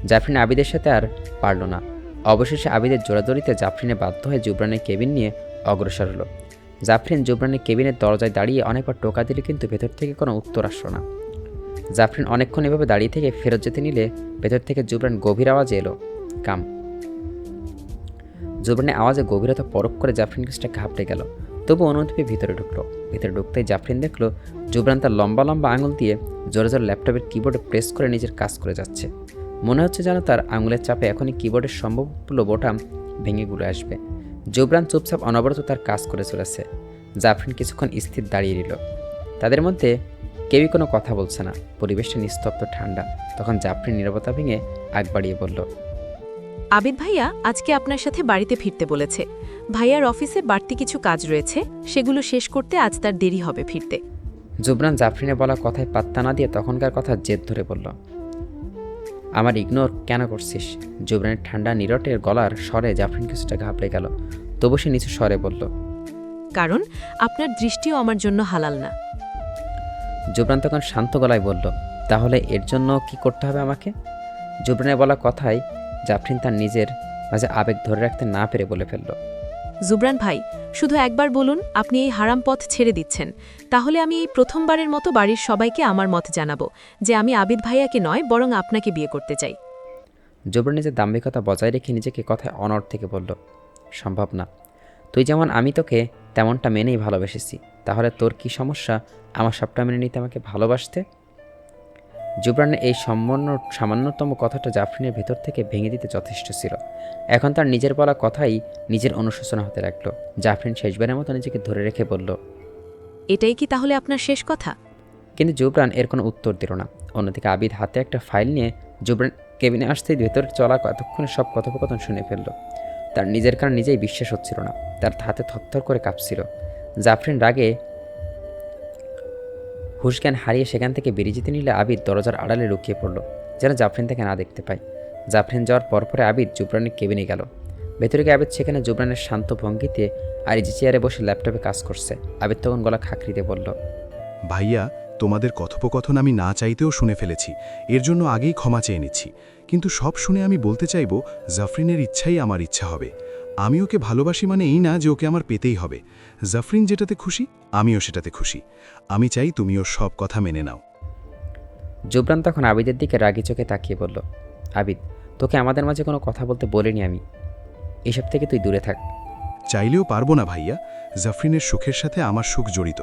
Speaker 1: জাফরিন আবিদের সাথে আর পারল না। অবশেষে আবিদের জোরাজোরিতে জাফরিনে বাধ্য হয়ে জুবরানের কেবিন নিয়ে অগ্রসর হলো। জাফরিন জুবরানের কেবিনের দরজায় দাঁড়িয়ে অনেকবার টোকা দিলে কিন্তু ভেতর থেকে কোনো উত্তর আসলো না। জাফরিন অনেকক্ষণ এভাবে দাঁড়িয়ে থেকে ফেরত যেতে নিলে ভেতর থেকে জুবরান গভীর আওয়াজে এলো, কাম। জুবরানের আওয়াজে গভীরতা পরখ করে জাফরিন কিছুটা ঘাবড়ে গেল। তবু অনুমতি ভিতরে ঢুকলো। ভিতরে ঢুকতেই জাফরিন দেখলো জুবরান তার লম্বা লম্বা আঙুল দিয়ে জোরে জোরে ল্যাপটপের কিবোর্ডে প্রেস করে নিজের কাজ করে যাচ্ছে। মনে হচ্ছে যেন তার আঙুলের চাপে এখনই কিবোর্ডের সম্ভাব্য বোতাম ভেঙে ঘুরে আসবে। জুবরান চুপচাপ অনবরত তার কাজ করে চলেছে। জাফরিন কিছুক্ষণ স্থির দাঁড়িয়ে রইল। তাদের মধ্যে কেউই কোনো কথা বলছে না, পরিবেশটা নিস্তব্ধ ঠান্ডা। তখন জাফরিন নীরবতা ভেঙে আগ বাড়িয়ে বলল,
Speaker 3: আবিদ ভাইয়া আজকে আপনার সাথে বাড়িতে ফিরতে বলেছে। ভাইয়ার অফিসে বাড়তি কিছু কাজ রয়েছে, সেগুলো শেষ করতে আজ তার দেরি হবে ফিরতে।
Speaker 1: জুবরান জাফরিনের বলা কথায় পাত্তা না দিয়ে তখনকার কথা জেদ ধরে বলল, আমার ইগনোর কেন করছিস? জুবরানের ঠান্ডা নিরটের গলার স্বরে জাফরিন কিছুটা ঘাবড়ে গেল। তবু সে নিচু স্বরে বলল,
Speaker 3: কারণ আপনার দৃষ্টিও আমার জন্য হালাল না।
Speaker 1: জুবরান তখন শান্ত গলায় বলল, তাহলে এর জন্য কি করতে হবে আমাকে? জুবরানের বলা কথায় জাফরিন তার নিজের মাঝে আবেগ ধরে রাখতে না পেরে বলে ফেলল,
Speaker 3: জুবরান ভাই, শুধু একবার বলুন আপনি এই হারাম পথ ছেড়ে দিচ্ছেন, তাহলে আমি এই প্রথমবারের মতো বাড়ির সবাইকে আমার মত জানাবো যে আমি আবিদ ভাইয়াকে নয় বরং আপনাকে বিয়ে করতে চাই।
Speaker 1: জুবরান নিজের দাম্ভিকতা বজায় রেখে নিজেকে কথায় অনড় থেকে বলল, সম্ভব না। তুই যেমন আমি তোকে তেমনটা মেনেই ভালোবেসেছি, তাহলে তোর কি সমস্যা আমার সবটা মেনে নিতে, আমাকে ভালোবাসতে? জুবরানের এই সামান্যতম কথাটা জাফরিনের ভেতর থেকে ভেঙে দিতে যথেষ্ট ছিল। এখন তার নিজের বলা কথাই নিজের অনুশোচনা হতে লাগলো। জাফরিন শেষবারের মতো নিজেকে ধরে রেখে বলল,
Speaker 3: এটাই কি তাহলে আপনার শেষ কথা?
Speaker 1: কিন্তু জুবরান এর কোনো উত্তর দিল না। অন্যদিকে আবিদ হাতে একটা ফাইল নিয়ে জুবরান কেবিনে আসতেই ভেতরে চলা এতক্ষণে সব কথোপকথন শুনে ফেলল। তার নিজের কারণ নিজেই বিশ্বাস হচ্ছিল না, তার হাতে থরথর করে কাঁপছিল। জাফরিন রাগে হুশজ্ঞান হারিয়ে সেখান থেকে বেরিয়ে যেতে নিলে আবিদ দরজার আড়ালে লুকিয়ে পড়ল, যেন জাফরিন তাকে না দেখতে পায়। জাফরিন যাওয়ার পরপরে আবিদ জুবরানের কেবিনে গেল। ভেতরে গিয়ে আবিদ সেখানে জুবরানের শান্ত ভঙ্গিতে আর ইজি চেয়ারে বসে ল্যাপটপে কাজ করছে। আবিদ তখন গলা খাঁকড়িতে বলল,
Speaker 4: ভাইয়া, তোমাদের কথোপকথন আমি না চাইতেও শুনে ফেলেছি, এর জন্য আগেই ক্ষমা চেয়ে নিচ্ছি। কিন্তু সব শুনে আমি বলতে চাইব, জাফরিনের ইচ্ছাই আমার ইচ্ছা হবে। আমি ওকে ভালোবাসি মানে এই না যে ওকে আমার পেতেই হবে। জাফরিন যেটাতে খুশি আমিও সেটাতে খুশি। আমি চাই তুমি ওর সব কথা মেনে নাও।
Speaker 1: জুবরান তখন আবিদের দিকে রাগি চোখে তাকিয়ে বলল, আবিদ, তোকে আমাদের মাঝে কোনো কথা বলতে বলিনি আমি। এসব থেকে তুই দূরে থাক।
Speaker 4: চাইলেও পারবো না ভাইয়া। জাফরিনের সুখের সাথে আমার সুখ জড়িত।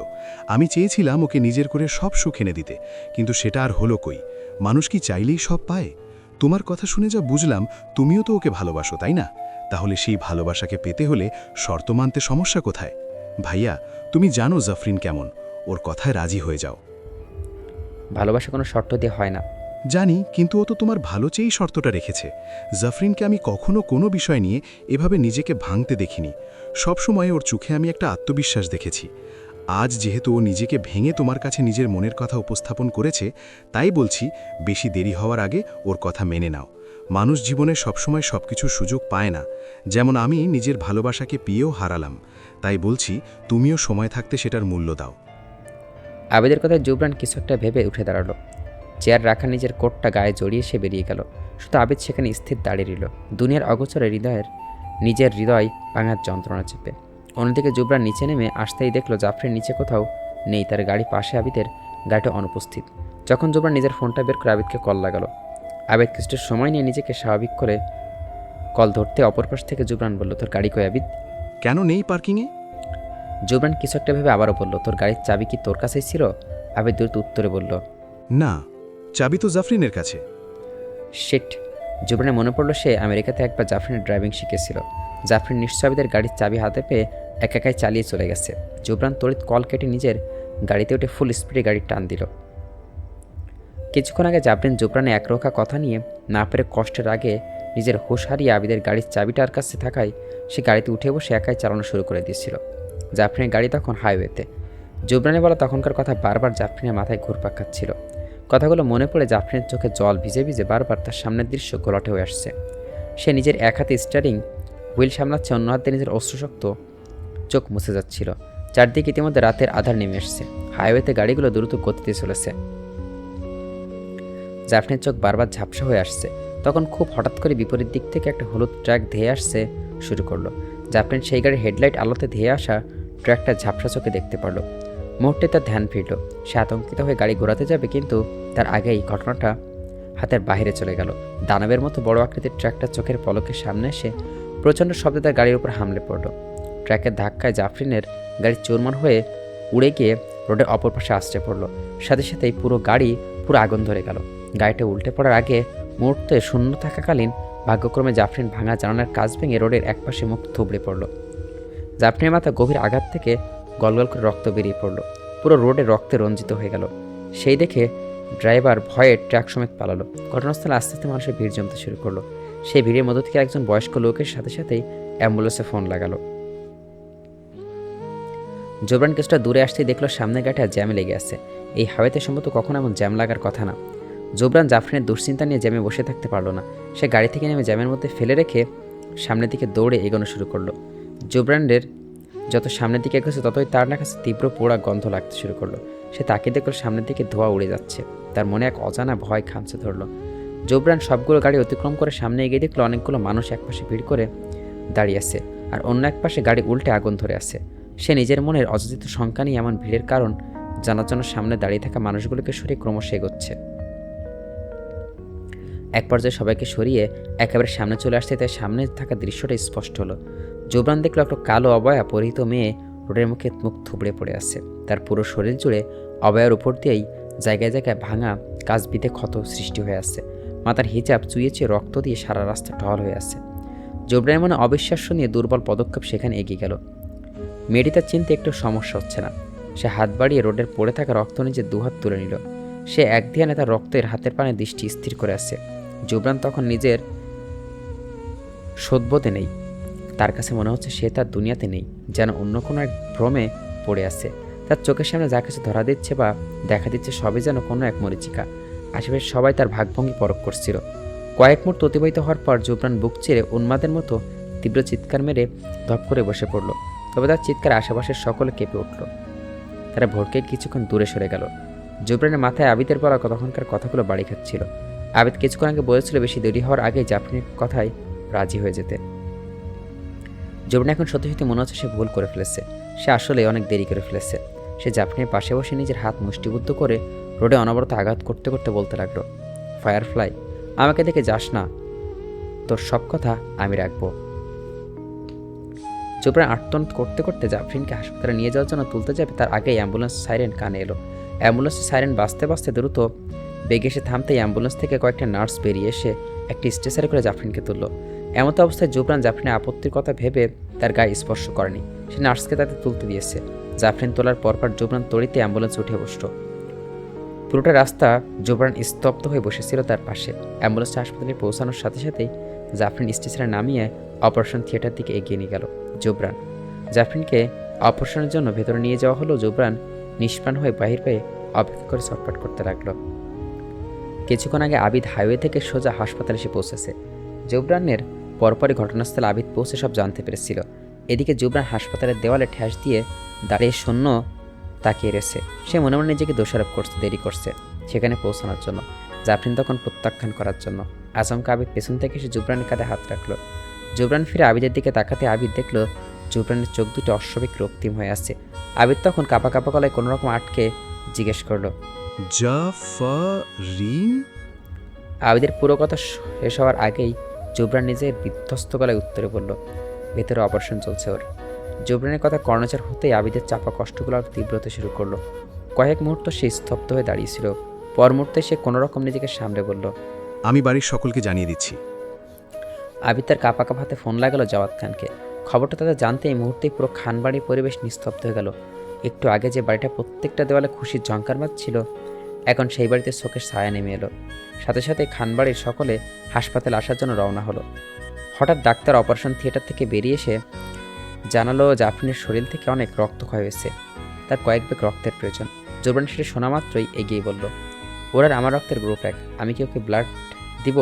Speaker 4: আমি চেয়েছিলাম ওকে নিজের করে সব সুখ এনে দিতে, কিন্তু সেটা আর হলো কই। মানুষ কি চাইলেই সব পায়? তোমার কথা শুনে যা বুঝলাম, তুমিও তো ওকে ভালোবাসো, তাই না? তাহলে সেই ভালোবাসাকে পেতে হলে শর্ত মানতে সমস্যা কোথায়? ভাইয়া, তুমি জানো জাফরিন কেমন, ওর কথায় রাজি হয়ে যাও।
Speaker 1: ভালোবাসা কোনো শর্ত দিয়ে হয় না।
Speaker 4: জানি, কিন্তু ও তো তোমার ভালো চেয়েই শর্তটা রেখেছে। জাফরিনকে আমি কখনো কোনো বিষয় নিয়ে এভাবে নিজেকে ভাঙতে দেখিনি। সবসময় ওর চোখে আমি একটা আত্মবিশ্বাস দেখেছি। আজ যেহেতু ও নিজেকে ভেঙে তোমার কাছে নিজের মনের কথা উপস্থাপন করেছে, তাই বলছি, বেশি দেরি হওয়ার আগে ওর কথা মেনে নাও। মানুষ জীবনে সবসময় সবকিছুর সুযোগ পায় না। যেমন আমি নিজের ভালোবাসাকে পেয়েও হারালাম। তাই বলছি, তুমিও সময় থাকতে সেটার মূল্য দাও।
Speaker 1: আবেদের কথায় জুবরান কিছু একটা ভেবে উঠে দাঁড়ালো। চেয়ার রাখা নিজের কোটটা গায়ে জড়িয়ে সে বেরিয়ে গেল। শুধু আবেদ সেখানে স্থির দাঁড়িয়ে রইল, দুনিয়ার অগোচরে নিজের হৃদয় ভাঙার যন্ত্রণা চেপে। অন্যদিকে জুবরান নিচে নেমে আসতেই দেখল জাফরিন নিচে কোথাও নেই। তার গাড়ি পাশে আবিদের গাড়িটা অনুপস্থিত। যখন জুবরান নিজের ফোনটা বের করে আবিদকে কল লাগালো, আবেদ কিছুটা সময় নিয়ে নিজেকে স্বাভাবিক করে কল ধরতে অপর পাশ থেকে জুবরান বলল, তোর গাড়ি কই আবিদ?
Speaker 4: কেন নেই পার্কিংয়ে?
Speaker 1: জুবরান কিছু একটা ভেবে আবারও বলল, তোর গাড়ির চাবি কি তোর কাছেই ছিল? আবিদ দ্রুত উত্তরে বলল,
Speaker 4: না, চাবি তো জাফরিনের কাছে।
Speaker 1: শিট। জুবরানের মনে পড়ল সে আমেরিকাতে একবার জাফরিনের ড্রাইভিং শিখেছিল। জাফরিন নিশ্চয় আবিদের গাড়ির চাবি হাতে পেয়ে একাই চালিয়ে চলে গেছে। জুবরান তড়িৎ কল কেটে নিজের গাড়িতে উঠে ফুল স্পিডে গাড়ির টান দিল। কিছুক্ষণ আগে জাফরিন জুবরানে একরোখা কথা নিয়ে না পেরে কষ্টের আগে নিজের হুঁশ হারিয়ে আবিদের গাড়ির চাবিটার কাছে থাকায় সে গাড়িতে উঠে বসে একাই চালানো শুরু করে দিয়েছিল। জাফরিনের গাড়ি তখন হাইওয়েতে। জুবরানের বলা তখনকার কথা বারবার জাফরিনের মাথায় ঘুরপাক খাচ্ছিল। কথাগুলো মনে পড়ে জাফরিনের চোখে জল ভিজে ভিজে বারবার তার সামনের দৃশ্য ঘোলাটে হয়ে আসছে। সে নিজের এক হাতে স্টিয়ারিং হুইল সামলাচ্ছে, অন্য হাতে নিজের অশ্রুশক্ত চোখ মুছে যাচ্ছিল। চারদিকে ইতিমধ্যে রাতের আধার নেমে এসছে। হাইওয়েতে গাড়িগুলো দ্রুত গতিতে চলেছে। জাফরিনের চোখ বারবার ঝাপসা হয়ে আসছে। তখন খুব হঠাৎ করে বিপরীত দিক থেকে একটা হলুদ ট্রাক ধেয়ে আসছে শুরু করলো। জাফরিন সেই গাড়ির হেডলাইট আলোতে ধেয়ে আসা ট্রাকটা ঝাপসা চোখে দেখতে পারল। মুহূর্তে তার ধ্যান ফিরল। সে আতঙ্কিত হয়ে গাড়ি ঘোরাতে যাবে, কিন্তু তার আগেই ঘটনাটা হাতের বাইরে চলে গেল। দানবের মতো বড় আকৃতির ট্রাকটা চোখের পলকের সামনে এসে প্রচণ্ড শব্দে তার গাড়ির উপর হামলে পড়ল। ট্রাকের ধাক্কায় জাফরিনের গাড়ি চুরমার হয়ে উড়ে গিয়ে রোডের অপর পাশে আছড়ে পড়ল। সাথে সাথেই পুরো আগুন ধরে গেল। গাড়িটা উল্টে পড়ার আগে মুহূর্তে শূন্য থাকাকালীন ভাগ্যক্রমে জাফরিন ভাঙা জানালার কাজ ভেঙে রোডের একপাশে মুখ থুবড়ে পড়ল। জাফরিনের মাথা গভীর আঘাত থেকে গলগল করে রক্ত বেরিয়ে পড়ল। পুরো রোডে রক্তে রঞ্জিত হয়ে গেল। সেই দেখে ড্রাইভার ভয়ে ট্রাক সমেত পালালো। ঘটনাস্থলে আস্তে আস্তে মানুষের ভিড় জমতে শুরু করলো। সেই ভিড়ের মধ্য থেকে একজন বয়স্ক লোকের সাথে সাথেই অ্যাম্বুলেন্সে ফোন লাগালো। জুবরান কিছুটা দূরে আসতেই দেখলো সামনের গাড়িটা জ্যামে লেগে আছে। এই হাওয়াতে সম্ভবত কখনো এমন জ্যাম লাগার কথা না। জুবরান জাফরিনের দুশ্চিন্তা নিয়ে জ্যামে বসে থাকতে পারল না। সে গাড়ি থেকে নেমে জ্যামের মধ্যে ফেলে রেখে সামনের দিকে দৌড়ে এগোনো শুরু করলো। জুবরানের যত সামনের দিকে এগোচ্ছে ততই তার না কাছে তীব্র পোড়া গন্ধ লাগতে শুরু করলো। সে তাকে দেখলো সামনের দিকে ধোঁয়া উড়ে যাচ্ছে। তার মনে এক অজানা ভয় খামচে ধরল। জুবরান সবগুলো গাড়ি অতিক্রম করে সামনে এগিয়ে দেখলো অনেকগুলো মানুষ একপাশে ভিড় করে দাঁড়িয়ে আছে, আর অন্য এক পাশে গাড়ি উল্টে আগুন ধরে আছে। সে নিজের মনের অযাচিত শঙ্কা নিয়ে এমন ভিড়ের কারণ জানার জন্য সামনে দাঁড়িয়ে থাকা মানুষগুলোকে সরিয়ে ক্রমশ এগোচ্ছে। এক পর্যায়ে সবাইকে সরিয়ে একেবারে সামনে চলে আসতে তাই সামনে থাকা দৃশ্যটা স্পষ্ট হলো। জুবরান দেখলো একটা কালো অবয়া পরিহিত মেয়ে রোডের মুখে মুখ থুবড়ে পড়ে আছে। তার পুরো শরীর জুড়ে অবয়ার উপর দিয়েই জায়গায় জায়গায় ভাঙা কাজ বিধে ক্ষত সৃষ্টি হয়ে আছে। মাথার হিজাব চুইয়ে চুয়ে রক্ত দিয়ে সারা রাস্তা টহল হয়ে আছে। জুবরানের মনে অবিশ্বাস্য নিয়ে দুর্বল পদক্ষেপ সেখানে এগিয়ে গেল। মেয়েটি তার চিনতে একটু সমস্যা হচ্ছে না। সে হাত বাড়িয়ে রোডের পড়ে থাকা রক্ত নিজে দুহাত তুলে নিল। সে এক ধ্যানে তার রক্তের হাতের পানে দৃষ্টি স্থির করে আছে। জুবরান তখন নিজের শোধবোধে নেই। তার কাছে মনে হচ্ছে সে তার দুনিয়াতে নেই, যেন অন্য কোনো এক ভ্রমে পড়ে আছে। তার চোখের সামনে যা কিছু ধরা দিচ্ছে বা দেখা দিচ্ছে সবই যেন কোনো এক মরীচিকা। আশেপাশে সবাই তার ভাগভঙ্গি পরখ করছিল। কয়েক মুহূর্ত অতিবাহিত হওয়ার পর জুবরান বুক চিরে উন্মাদের মতো তীব্র চিৎকার মেরে ধপ করে বসে পড়ল। তবে তার চিৎকার আশেপাশের সকলে কেঁপে উঠল। তারা ভোরকে কিছুক্ষণ দূরে সরে গেল। জুবরানের মাথায় আবিদের বলা তখনকার কথাগুলো বাড়ি খাচ্ছিল। আবিদ কিছুক্ষণ আগে বলেছিল বেশি দেরি হওয়ার আগে জাফরিনের কথায় রাজি হয়ে যেতে। জুবরান এখন সত্যি সত্যি মনে হচ্ছে সে ভুল করে ফেলেছে। সে আসলে অনেক দেরি করে ফেলেছে। সে জাফরিনের পাশে বসে নিজের হাত মুষ্টিবদ্ধ করে রোডে অনবরত আঘাত করতে করতে বলতে লাগলো, ফায়ারফ্লাই, আমাকে দেখে যাস না, তোর সব কথা আমি রাখবো। জুবরান আর্তনাদ করতে করতে জাফরিনকে হাসপাতালে নিয়ে যাওয়ার জন্য তুলতে যাবে তার আগেই অ্যাম্বুলেন্স সাইরেন কানে এলো। অ্যাম্বুলেন্সের সাইরেন বাজতে বাজতে দ্রুত বেগে এসে থামতেই অ্যাম্বুলেন্স থেকে কয়েকটা নার্স বেরিয়ে এসে একটি স্ট্রেচারে করে জাফরিনকে তুলল। এমতো অবস্থায় জুবরান জাফরিনের আপত্তির কথা ভেবে তার গায়ে স্পর্শ করেনি। সে নার্সকে তাতে তুলতে দিয়েছে। জাফরিন তোলার পরপর জুবরান তড়িতে অ্যাম্বুলেন্সে উঠে বসল। পুরোটা রাস্তা জুবরান স্তব্ধ হয়ে বসেছিল তার পাশে। অ্যাম্বুলেন্সটা হাসপাতালে পৌঁছানোর সাথে সাথেই জাফরিন স্টেশনে নামিয়ে অপারেশন থিয়েটার দিকে এগিয়ে নিয়ে গেল জুবরান। জাফরিনকে অপারেশনের জন্য ভেতরে নিয়ে যাওয়া হলো। জুবরান নিষ্প্রাণ হয়ে বাহির পেয়ে অপেক্ষা করে ছটফট করতে লাগলো। কিছুক্ষণ আগে আবিদ হাইওয়ে থেকে সোজা হাসপাতালে এসে পৌঁছেছে। জুবরানের পরপরই ঘটনাস্থলে আবিদ পৌঁছে সব জানতে পেরেছিল। এদিকে জুবরান হাসপাতালের দেওয়ালে ঠ্যাস দিয়ে দাঁড়িয়ে শূন্য তাকিয়ে রয়েছে। সে মনে মনে নিজেকে দোষারোপ করছে, দেরি করছে সেখানে পৌঁছানোর জন্য। জাফরিন তখন প্রত্যাখ্যান করার জন্য। আচমকা আবিদ পেছন থেকে এসে জুবরানের কাঁধে হাত রাখলো। জুবরান ফিরে আবিদের দিকে তাকাতে আবিদ দেখলো জুবরানের চোখ দুটো অস্বাভাবিক রক্তিম হয়ে আছে। আবিদ তখন কাঁপা কাঁপা গলায় কোনোরকম আটকে জিজ্ঞেস করলো,
Speaker 4: জাফরিন?
Speaker 1: আবিদের পুরো কথা শেষ হওয়ার আগেই জুবরান নিজের বিধ্বস্ত গলায় উত্তরে বলল, ভেতরে অপারেশন চলছে ওর। জুবরানের কথা কর্ণচার হতেই আবিদের চাপা কষ্টগুলো আর তীব্র হতে শুরু করলো। কয়েক মুহূর্ত সে স্তব্ধ হয়ে দাঁড়িয়েছিল। পর মুহূর্তে সে কোনোরকম নিজেকে সামলে বলল,
Speaker 4: আমি বাড়ির সকলকে জানিয়ে দিচ্ছি।
Speaker 1: আবিদ তার কাঁপা কাঁপা হাতে ফোন লাগালো জাওয়াত খানকে। খবরটা তাদের জানতে এই মুহূর্তেই পুরো খানবাড়ির পরিবেশ নিস্তব্ধ হয়ে গেল। একটু আগে যে বাড়িটা প্রত্যেকটা দেওয়ালে খুশির ঝঙ্কার মারছিল, এখন সেই বাড়িতে চোখের ছায়া নেমে এলো। সাথে সাথে খানবাড়ির সকলে হাসপাতালে আসার জন্য রওনা হলো। হঠাৎ ডাক্তার অপারেশন থিয়েটার থেকে বেরিয়ে এসে জানালো জাফরিনের শরীর থেকে অনেক রক্তক্ষয় হয়েছে, তার কয়েক ব্যাগ রক্তের প্রয়োজন। জুবরান সেটা শোনা মাত্রই এগিয়ে বলল, ওর আর আমার রক্তের গ্রুপ এক, আমি কি ওকে ব্লাড দিব?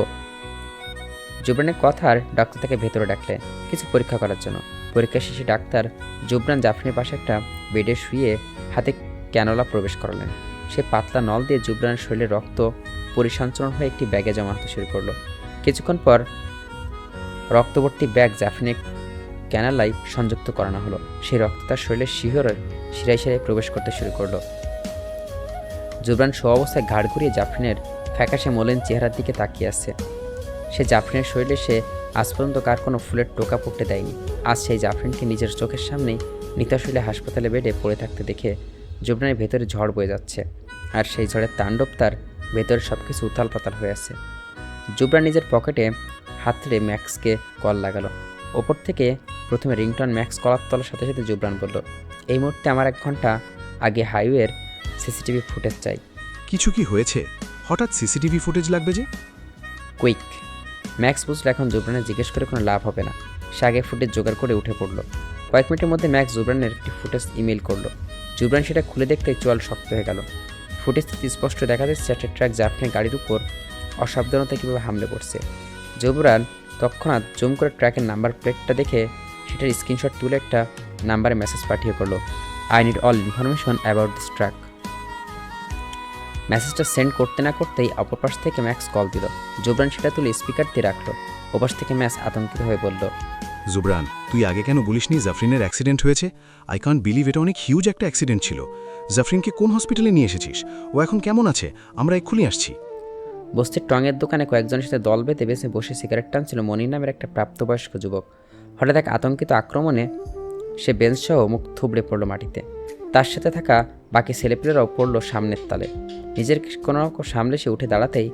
Speaker 1: জুবরানের কথার ডাক্তার তাকে ভেতরে ডাকলেন কিছু পরীক্ষা করার জন্য। পরীক্ষা শেষে ডাক্তার জুবরান জাফরিনের পাশে একটা বেডে শুয়ে হাতে ক্যানোলা প্রবেশ করালেন। সে পাতলা নল দিয়ে জুবরানের শরীরে রক্ত পরিসঞ্চরণ হয়ে একটি ব্যাগে জমা হতে শুরু করলো। কিছুক্ষণ পর রক্তবর্তী ব্যাগ জাফরিনের ক্যানালায় সংযুক্ত করানো হলো। সেই রক্ত তার শরীরের শিহরের শিরায় শিরায় প্রবেশ করতে শুরু করলো। জুবরান শো অবস্থায় ঘাড় ঘুরিয়ে জাফরিনের ফ্যাকাশে মলিন চেহারার দিকে তাকিয়ে আছে। সে জাফরিনের শরীরে সে আজ পর্যন্ত কার কোনো ফুলের টোকা পড়তে দেয়নি। আজ সেই জাফরিনকে নিজের চোখের সামনেই নিতাশৈলে হাসপাতালে বেডে পড়ে থাকতে দেখে জুবরানের ভেতরে ঝড় বয়ে যাচ্ছে। আর সেই ঝড়ের তাণ্ডব তার ভেতরে সব কিছু উথাল পাতাল হয়ে আছে। জুবরান নিজের পকেটে হাত রেখে ম্যাক্সকে কল লাগালো। ওপর থেকে প্রথমে রিংটন ম্যাক্স কলার তলার সাথে সাথে জুবরান বলল, এই মুহূর্তে আমার 1 ঘন্টা আগে হাইওয়ের সিসিটিভি ফুটেজ চাই।
Speaker 4: কিছু কি হয়েছে? হঠাৎ সিসিটিভি ফুটেজ লাগবে যে?
Speaker 1: কুইক। ম্যাক্স বুঝলো এখন জুবরানের জিজ্ঞেস করে কোনো লাভ হবে না। সে আগে ফুটেজ জোগাড় করে উঠে পড়ল। কয়েক মিনিটের মধ্যে ম্যাক্স জুবরানের একটি ফুটেজ ইমেল করলো। জুবরান সেটা খুলে দেখতেই চোয়াল শক্ত হয়ে গেল। ফুটেজটি স্পষ্ট দেখা যাচ্ছে একটা ট্রাক জাফরিনের গাড়ির উপর অসাবধানতায় কীভাবে হামলে পড়ছে। জুবরান তৎক্ষণাৎ জুম করে ট্রাকের নাম্বার প্লেটটা দেখে সেটার স্ক্রিনশট তুলে একটা নাম্বারে মেসেজ পাঠিয়ে করলো, I need all information about this truck. মেসেজটা সেন্ড করতে না করতেই অপর পাশ থেকে ম্যাক্স কল দিল। জুবরান সেটা তুলে স্পিকার দিয়ে রাখলো। ওপাশ থেকে ম্যাক্স আতঙ্কিত হয়ে বলল,
Speaker 4: জুবরান, তুই আগে কেন বলিসনি জাফরিনের অ্যাক্সিডেন্ট হয়েছে? আই কান্ট বিলিভ, এটা অনেক হিউজ একটা অ্যাক্সিডেন্ট ছিল। জাফরিনকে কোন হসপিটালে নিয়ে এসেছিস? ও এখন কেমন আছে? আমরা এক্ষুনি আসছি।
Speaker 1: বস্তির টঙের দোকানে কয়েকজনের সাথে দল বেঁধে বেছে বসে সিগারেট টানছিল মনির নামের একটা প্রাপ্তবয়স্ক যুবক। হঠাৎ এক আতঙ্কিত আক্রমণে সে বেঞ্চসহ মুখ থুবড়ে পড়ল মাটিতে। তার সাথে থাকা বাকি ছেলেপেলেরাও পড়ল সামনের তালে। নিজের কোনো রকম সামলে সে উঠে দাঁড়াতেই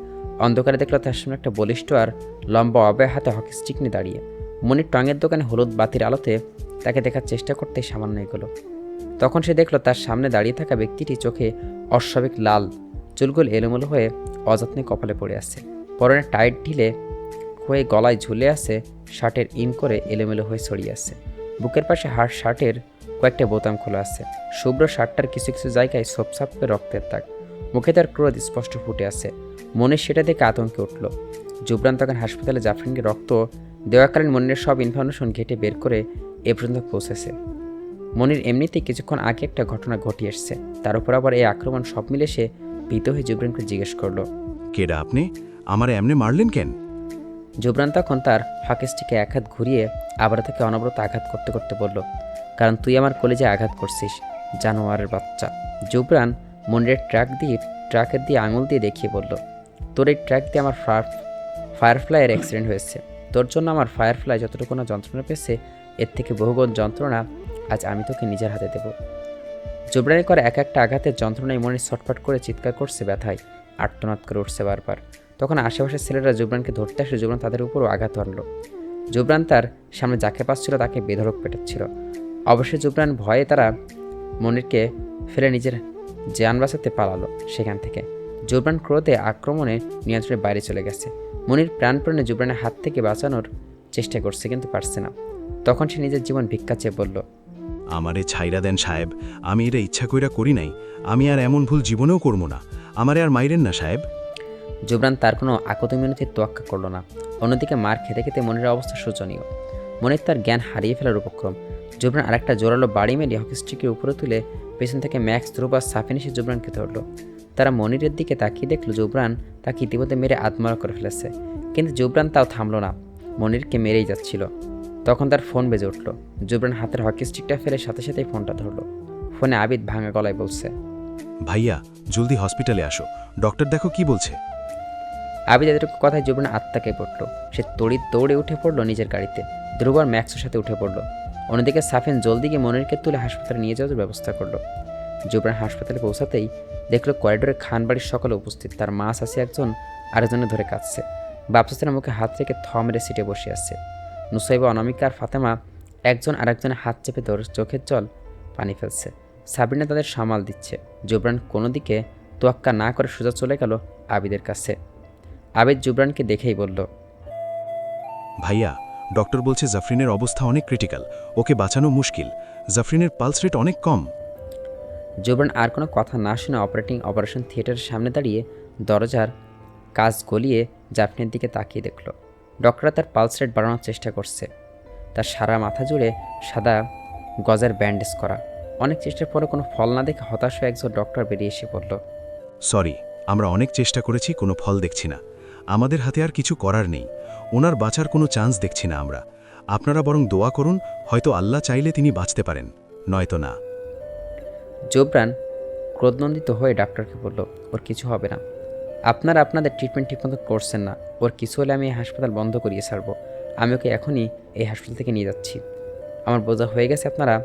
Speaker 1: অন্ধকারে দেখল তার সামনে একটা বলিষ্ঠ আর লম্বা অব্যয় হাতে হকি স্টিক নিয়ে দাঁড়িয়ে। মনির টঙের দোকানে হলুদ বাতির আলোতে তাকে দেখার চেষ্টা করতেই সামান্য এগোলো। তখন সে দেখল তার সামনে দাঁড়িয়ে থাকা ব্যক্তিটি চোখে অস্বাভাবিক লাল, চুলগুলো এলোমেলো হয়ে অযত্নে কপালে পড়ে আছে। পরনে টাইট ঢিলে হয়ে গলায় ঝুলে আছে, শার্টের ইন করে এলোমেলো হয়ে ছড়িয়ে আছে। বুকের পাশে শার্টের কয়েকটা বোতাম খোলা আছে। শুভ্র শার্টটার কিছু কিছু জায়গায় সোপসাপে রক্তের দাগ। মুখে তার ক্রোধ স্পষ্ট ফুটে আছে। মনে সেটা দেখে আতঙ্কে উঠল। জুবরান তখন হাসপাতালে জাফরিনকে রক্ত দেওয়াকালীন মনিরের সব ইনফরমেশন ঘেটে বের করে এ পর্যন্ত পৌঁছেছে। মনির এমনিতেই কিছুক্ষণ আগে একটা ঘটনা ঘটিয়ে এসছে, তার উপর আবার এই আক্রমণ সব মিলে সে ভীত হয়ে জুবরানকে জিজ্ঞেস করলো,
Speaker 4: কেডা আপনি? আমার এমনে মারলেন কেন?
Speaker 1: জুবরান তখন তার হকিস্টিকে এক হাত ঘুরিয়ে আবার তাকে অনবরত আঘাত করতে করতে বলল, কারণ তুই আমার কলেজে আঘাত করছিস, জানোয়ারের বাচ্চা। জুবরান মনিরের ট্রাকের দিয়ে আঙুল দিয়ে দেখিয়ে বলল, তোর এই ট্রাক দিয়ে আমার ফায়ারফ্লাইয়ের অ্যাক্সিডেন্ট হয়েছে। তোর জন্য আমার ফায়ারফ্লাই যতটুকু না যন্ত্রণা পেয়েছে এর থেকে বহুগুণ যন্ত্রণা আজ আমি তোকে নিজের হাতে দেব। জুবরানের করে এক একটা আঘাতের যন্ত্রণায় মনির ছটফট করে চিৎকার করছে ব্যথায়, আর্তনাদ করে উঠছে বারবার। তখন আশেপাশের ছেলেরা জুবরানকে ধরতে আসলে জুবরান তাদের উপরও আঘাত হানল। জুবরান তার সামনে যাকে পাচ্ছিল তাকে বেধড়ক পেটাচ্ছিল। অবশ্যই জুবরান ভয়ে তারা মনিরকে ফেলে নিজের জান বাঁচাতে পালালো সেখান থেকে। জুবরান ক্রোধে আক্রমণে নিয়ন্ত্রণের বাইরে চলে গেছে। মনির প্রাণপণে জুবরানের হাত থেকে বাঁচানোর চেষ্টা করছে, কিন্তু পারছে না। তখন সে নিজের জীবন ভিক্ষা চেয়ে বলল,
Speaker 4: আমারে ছাইরা দেন সাহেব, আমি এটা ইচ্ছা কইরা করি নাই, আমি আর এমন ভুল জীবনেও করবো না, আমারে আর মাইরেন না সাহেব।
Speaker 1: জুবরান তার কোনো আকতি মিনতির তোয়াক্কা করল না। অন্যদিকে মার খেতে খেতে মনিরের অবস্থা শোচনীয়। মনির তার জ্ঞান হারিয়ে ফেলার উপক্রম। জুবরান আরেকটা জোরালো বাড়ি মেরে হকি স্টিকের উপরে তুলে পেছন থেকে ম্যাক্স, ধ্রুব আর সাফিন এসে জুবরানকে ধরল। তারা মনিরের দিকে তাকিয়ে দেখল জুবরান তাকে ইতিমধ্যে মেরে আত্মহত্যা করে ফেলেছে, কিন্তু জুবরান তাও থামল না, মনিরকে মেরেই যাচ্ছিল। তখন তার ফোন বেজে উঠল। জুবরান হাতের হকি স্টিকটা ফেলে সাথে সাথেই ফোনটা ধরল। ফোনে আবিদ ভাঙা গলায় বলছে,
Speaker 4: ভাইয়া জলদি হসপিটালে আসো, ডক্টর দেখো কি বলছে।
Speaker 1: আবিদ এতটুকু কথায় জুবরান আত্মাকে পড়ল। সে তড়িৎ দৌড়ে উঠে পড়ল নিজের গাড়িতে। ধ্রুব আর ম্যাক্সের সাথে উঠে পড়ল। অন্যদিকে সাফিন জলদি গিয়ে মনিরকে তুলে হাসপাতালে নিয়ে যাওয়ার ব্যবস্থা করল। জুবরান হাসপাতালে পৌঁছাতেই দেখলো করিডোরে খান বাড়ির সকলে উপস্থিত। তার মা আসে একজন আরেকজনের ধরে কাঁদছে। বাপসাসের মুখে হাত রেখে থ মেরে সিটে বসে আছে। নুসাইবা, অনামিকা আর ফাতেমা একজন আরেকজনের হাত চেপে ধরে চোখের জল পানি ফেলছে। সাবরিনা তাদের সামাল দিচ্ছে। জুবরান কোনো দিকে তোয়াক্কা না করে সোজা চলে গেল আবিদের কাছে। আবিদ জুবরানকে দেখেই বলল,
Speaker 4: ভাইয়া ডক্টর বলছে জাফরিনের অবস্থা অনেক ক্রিটিক্যাল, ওকে বাঁচানো মুশকিল, জাফরিনের পালস রেট অনেক কম।
Speaker 1: জুবরান আর কোনো কথা না শুনে অপারেশন থিয়েটারের সামনে দাঁড়িয়ে দরজার কাজ গলিয়ে জাফরিনের দিকে তাকিয়ে দেখল। ডক্টররা তার পালস রেট বাড়ানোর চেষ্টা করছে। তার সারা মাথা জুড়ে সাদা গজের ব্যান্ডেজ করা। অনেক চেষ্টার পরে কোনো ফল না দেখে হতাশ হয়ে একজন ডক্টর বেরিয়ে এসে বলল,
Speaker 4: সরি, আমরা অনেক চেষ্টা করেছি, কোনো ফল দেখছি না, আমাদের হাতে আর কিছু করার নেই, ওনার বাঁচার কোনো চান্স দেখছি না আমরা। আপনারা বরং দোয়া করুন, হয়তো আল্লাহ চাইলে তিনি বাঁচতে পারেন, নয়তো না।
Speaker 1: জুবরান ক্রোধনন্দিত হয়ে ডাক্তারকে বলল, ওর কিছু হবে না, আপনারা আপনাদের ট্রিটমেন্ট ঠিকমতো করছেন না, ওর কিছু হলে আমি এই হাসপাতাল বন্ধ করিয়ে ছাড়বো। আমি ওকে এখনই এই হাসপাতাল থেকে নিয়ে যাচ্ছি। আমার বোঝা হয়ে গেছে আপনারা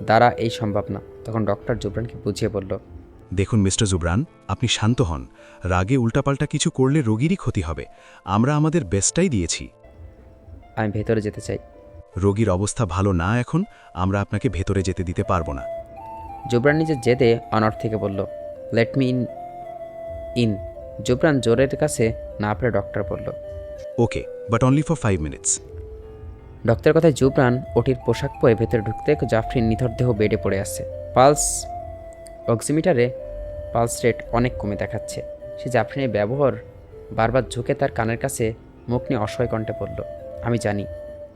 Speaker 1: দ্বারা এই সম্ভব না। তখন ডক্টর জুবরানকে বুঝিয়ে বলল,
Speaker 4: দেখুন মিস্টার জুবরান, আপনি শান্ত হন, রাগে উল্টাপাল্টা কিছু করলে রোগীরই ক্ষতি হবে, আমরা আমাদের বেস্টটাই দিয়েছি।
Speaker 1: আমি ভেতরে যেতে চাই।
Speaker 4: রোগীর অবস্থা ভালো না এখন, আমরা আপনাকে ভেতরে যেতে দিতে পারবো না।
Speaker 1: জুবরান নিজের জেদে অনর থেকে বলল, লেট মি ইন। জুবরান জোরের কাছে না পেরে ডক্টর বলল,
Speaker 4: ওকে, বাট অনলি ফর 5 মিনিটস।
Speaker 1: ডক্টরের কথায় জুবরান ওটির পোশাক পরে ভেতরে ঢুকতে জাফরিন নিথর দেহ বেডে পড়ে আছে। পালস অক্সিমিটারে পালস রেট অনেক কমে দেখাচ্ছে। সে জাফরিনের ব্যবহার বারবার ঝুঁকে তার কানের কাছে মুখ নিয়ে অসহায় কণ্ঠে বলল, আমি জানি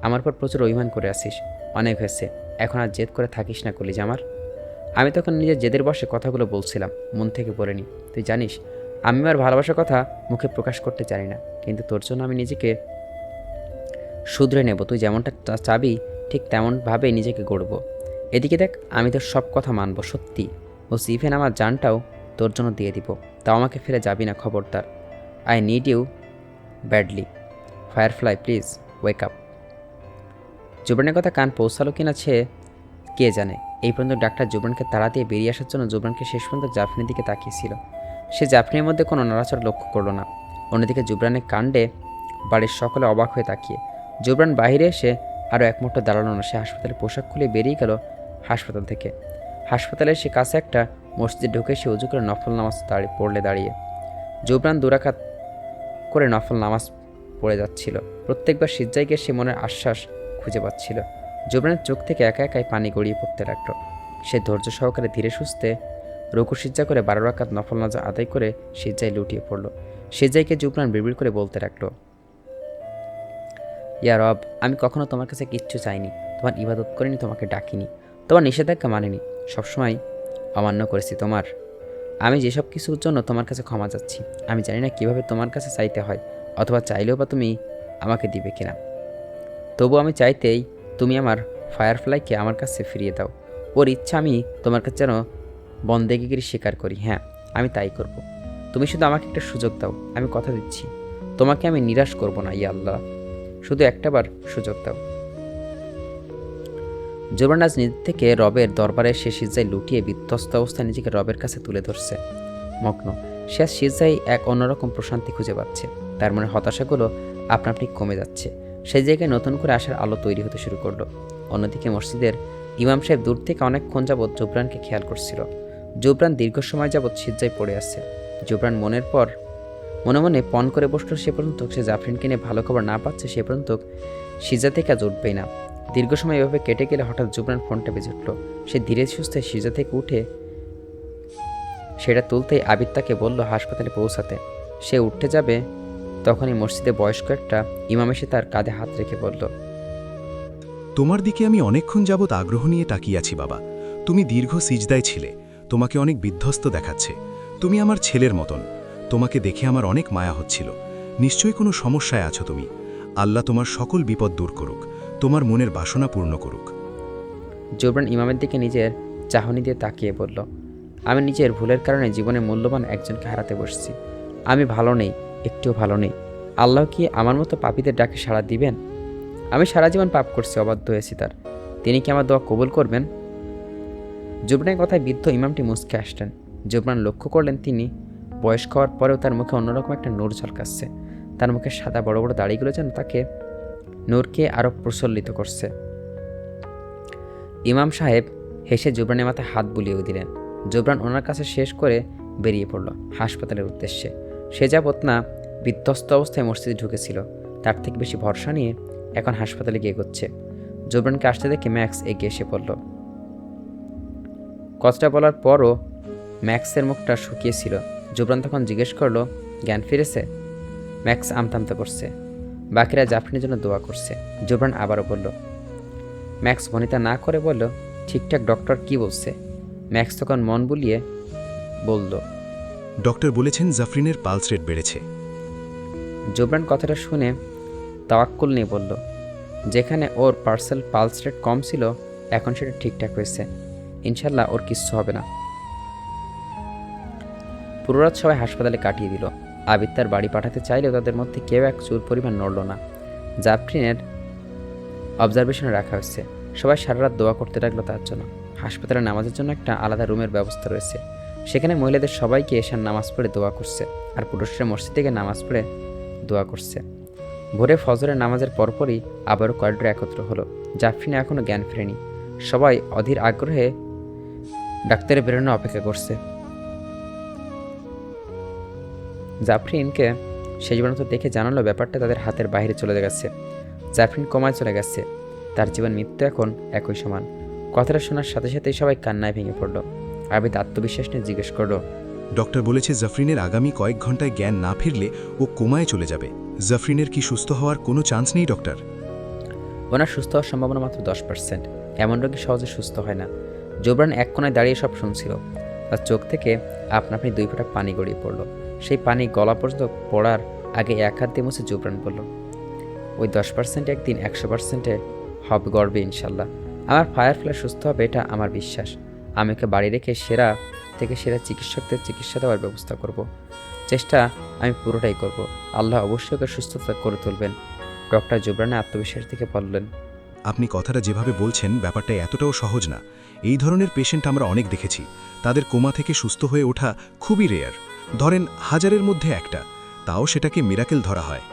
Speaker 1: আমার পর প্রচুর অভিমান করে আসিস, অনেক হয়েছে, এখন আর জেদ করে থাকিস না কলিজ আমার। আমি তখন নিজের জেদের বসে কথাগুলো বলছিলাম, মন থেকে বলিনি। তুই জানিস আমি আমার ভালোবাসার কথা মুখে প্রকাশ করতে জানি না, কিন্তু তোর জন্য আমি নিজেকে শুধরে নেব। তুই যেমনটা চাবি ঠিক তেমনভাবেই নিজেকে গড়ব। এদিকে দেখ, আমি তোর সব কথা মানব সত্যি, ও ইভেন আমার জানটাও তোর জন্য দিয়ে দিব। তাও আমাকে ফেলে যাবি না, খবরদার। I need you badly. Firefly please wake up. জুবরানের কথা কান পৌঁছালো কিনা সে কে জানে। এই পর্যন্ত ডাক্তার জুবরানকে তাড়া দিয়ে বেরিয়ে আসার জন্য জুবরানকে শেষ পর্যন্ত জাফরিনের দিকে তাকিয়েছিল। সে জাফরিনের মধ্যে কোনো নড়াচড় লক্ষ্য করল না। অন্যদিকে জুবরানের কাণ্ডে বাড়ির সকলে অবাক হয়ে তাকিয়ে। জুবরান বাইরে এসে আরও এক মুহূর্ত দাঁড়ালো না। সে হাসপাতালে পোশাক খুলে বেরিয়ে গেল হাসপাতাল থেকে। হাসপাতালে সে কাছে একটা মসজিদে ঢুকে সে উজু করে নফল নামাজ পড়লে দাঁড়িয়ে। জুবরান দুরাকাত করে নফল নামাজ পড়ে যাচ্ছিল। প্রত্যেকবার সিজ্জায় গিয়ে সে মনের আশ্বাস খুঁজে পাচ্ছিল। জুবরানের চোখ থেকে একা একাই পানি গড়িয়ে পড়তে লাগলো। সে ধৈর্য সহকারে ধীরে সুস্থে রুকু সিজ্জা করে 12 রাকাত নফল নামাজ আদায় করে সিজ্জায় লুটিয়ে পড়ল। সিজ্জাইকে জুবরান বিড়বিড় করে বলতে লাগলো, ইয়া রব, আমি কখনো তোমার কাছে কিচ্ছু চাইনি, তোমার ইবাদত করিনি, তোমাকে ডাকিনি, তোমার নিষেধাজ্ঞা মানিনি, সবসময় অমান্য করেছি তোমার। আমি যেসব কিছুর জন্য তোমার কাছে ক্ষমা চাচ্ছি, আমি জানি না কীভাবে তোমার কাছে চাইতে হয়, অথবা চাইলেও বা তুমি আমাকে দিবে কিনা। তবু আমি চাইতেই তুমি আমার ফায়ারফ্লাইকে আমার কাছে ফিরিয়ে দাও। ওর ইচ্ছা আমি তোমার কাছে যেন বন্দেগিগিরি স্বীকার করি। হ্যাঁ, আমি তাই করব। তুমি শুধু আমাকে একটা সুযোগ দাও, আমি কথা দিচ্ছি তোমাকে আমি নিরাশ করব না। ইয়া আল্লাহ, শুধু একটাবার সুযোগ দাও। জুবরান আজ নিজে থেকে রবের দরবারে সে সিজদায় লুটিয়ে বিধ্বস্ত অবস্থায় নিজেকে রবের কাছে তুলে ধরছে। মগ্ন সে আজ সিজদায় এক অন্যরকম প্রশান্তি খুঁজে পাচ্ছে। তার মনে হতাশাগুলো আপনা আপনি কমে যাচ্ছে। সেই জায়গায় নতুন করে আসার আলো তৈরি হতে শুরু করলো। অন্যদিকে মসজিদের ইমাম সাহেব দূর থেকে অনেকক্ষণ যাবৎ জুবরানকে খেয়াল করছিল। জুবরান দীর্ঘ সময় যাবৎ সিজদায় পড়ে আছে। জুবরান মনে মনে পণ করে বসল সে পর্যন্ত সে জাফরিনকে নিয়ে ভালো খবর না পাচ্ছে সে পর্যন্ত সিজা থেকে আজ উঠবেই না। দীর্ঘ সময় এভাবে কেটে গেলে হঠাৎ জুবরান ফোনটা বেজে উঠল। সে ধীরে সুস্থে সিজা থেকে উঠে সেটা তুলতেই আবিদ তাকে বলল হাসপাতালে পৌঁছাতে। সে উঠতে যাবে তখনই মসজিদে বয়স্ক একটা ইমাম এসে তার কাঁধে হাত রেখে বলল,
Speaker 4: তোমার দিকে আমি অনেকক্ষণ যাবৎ আগ্রহ নিয়ে তাকিয়ে আছি বাবা। তুমি দীর্ঘ সিজদায় ছিলে, তোমাকে অনেক বিধ্বস্ত দেখাচ্ছে। তুমি আমার ছেলের মতন, তোমাকে দেখে আমার অনেক মায়া হচ্ছিল। নিশ্চয়ই কোনো সমস্যায় আছো তুমি। আল্লাহ তোমার সকল বিপদ দূর করুক, তোমার মনের বাসনা পূর্ণ করুক।
Speaker 1: জুবরান ইমামের দিকে নিজের চাহনি দিয়ে তাকিয়ে বলল, আমি নিজের ভুলের কারণে জীবনে মূল্যবান একজনকে হারাতে বসছি। আমি ভালো নেই, একটুও ভালো নেই। আল্লাহ কি আমার মতো পাপীদের ডাকে সাড়া দিবেন? আমি সারা জীবন পাপ করছি, অবাধ্য হয়েছি তার। তিনি কি আমার দোয়া কবুল করবেন? জুবরানের কথায় বৃদ্ধ ইমামটি মুচকে আসলেন। জুবরান লক্ষ্য করলেন তিনি বয়স্ক হওয়ার পরেও তার মুখে অন্যরকম একটা নূর ঝলকাচ্ছে। তার মুখে সাদা বড় বড় দাড়িগুলো যেন তাকে নূরকে আরও প্রচলিত করছে। ইমাম সাহেব হেসে জুবরানের মাথায় হাত বুলিয়েও দিলেন। জুবরান ওনার কাছে শেষ করে বেরিয়ে পড়ল হাসপাতালের উদ্দেশ্যে। সে যাবৎ না বিধ্বস্ত অবস্থায় মসজিদে ঢুকেছিল, তার থেকে বেশি ভরসা নিয়ে এখন হাসপাতালে গিয়ে এগোচ্ছে। জুবরানকে আসতে দেখে ম্যাক্স এগিয়ে এসে পড়ল। কথাটা বলার পরও ম্যাক্সের মুখটা শুকিয়েছিল। জুবরান তখন জিজ্ঞেস করলো, জ্ঞান ফিরেছে? ম্যাক্স আমতামতে করছে। বাকিরা জাফরিনের জন্য দোয়া করছে। জুবরান আবারও বলল। ম্যাক্স ভনিতা না করে বলল, ঠিকঠাক ডক্টর কি বলছে? ম্যাক্স তখন মন বুলিয়ে বলল,
Speaker 4: ডক্টর বলেছেন জাফরিনের পালস রেট বেড়েছে।
Speaker 1: জুবরান কথাটা শুনে তাওয়াক্কুল নিয়ে বলল, যেখানে ওর পালস রেট কম ছিল এখন সেটা ঠিকঠাক হয়েছে। ইনশাল্লাহ ওর কিচ্ছু হবে না। পুরো রাত সবাই হাসপাতালে কাটিয়ে দিল। আবিদ তার বাড়ি পাঠাতে চাইলেও তাদের মধ্যে কেউ এক চুর পরিমাণ নড়ল না। জাফরিনের অবজারভেশনে রাখা হয়েছে। সবাই সারা রাত দোয়া করতে লাগলো তার জন্য। হাসপাতালে নামাজের জন্য একটা আলাদা রুমের ব্যবস্থা রয়েছে। সেখানে মহিলাদের সবাইকে এসার নামাজ পড়ে দোয়া করছে, আর পুরুষরা মসজিদ থেকে নামাজ পড়ে দোয়া করছে। ভোরে ফজরের নামাজের পরপরই আবারও করিডোরে একত্র হলো। জাফরিনে এখনও জ্ঞান ফেরেনি। সবাই অধীর আগ্রহে ডাক্তারের বেরোনো অপেক্ষা করছে। জাফরিনকে শেষ পর্যন্ত দেখে জানালো ব্যাপারটা তাদের হাতের বাইরে চলে গেছে। জাফরিন কমায় চলে গেছে। তার জীবন মৃত্যু এখন একই সমান। কথাটা শোনার সাথে সাথেই সবাই কান্নায় ভেঙে পড়ল। আবিদ আত্মবিশ্বাস নিয়ে জিজ্ঞেস করলো,
Speaker 4: ডক্টর বলেছে জাফরিনের আগামী কয়েক ঘন্টায় জ্ঞান না ফিরলে ও কোমায় চলে যাবে। জাফরিনের কি সুস্থ হওয়ার কোনো চান্স নেই ডক্টর?
Speaker 1: ওনার সুস্থ হওয়ার সম্ভাবনা মাত্র 10%। এমন রোগী সহজে সুস্থ হয় না। জুবরান এক কোনায় দাঁড়িয়ে সব শুনছিল। তার চোখ থেকে আপনা আপনি 2 ফোঁটা পানি গড়িয়ে পড়ল। সেই পানি গলা পর্যন্ত পড়ার আগে এক হাত দিয়ে মুছে জুবরান বলল, ওই 10% একদিন 100%-এ হবে গড়বে ইনশাল্লাহ। আমার ফায়ারফ্লাই সুস্থ হবে, এটা আমার বিশ্বাস। আমি ওকে বাড়ি রেখে সেরা থেকে সেরা চিকিৎসকদের চিকিৎসা দেওয়ার ব্যবস্থা করব। চেষ্টা আমি পুরোটাই করব। আল্লাহ অবশ্যই ওকে সুস্থতা করে তুলবেন। ডক্টর জুবরানের আত্মবিশ্বাস থেকে বললেন,
Speaker 4: আপনি কথাটা যেভাবে বলছেন ব্যাপারটা এতটাও সহজ না। এই ধরনের পেশেন্ট আমরা অনেক দেখেছি। তাদের কোমা থেকে সুস্থ হয়ে ওঠা খুবই রেয়ার, ধরেন 1000-এর মধ্যে একটা, তাও সেটাকে মিরাকেল ধরা হয়।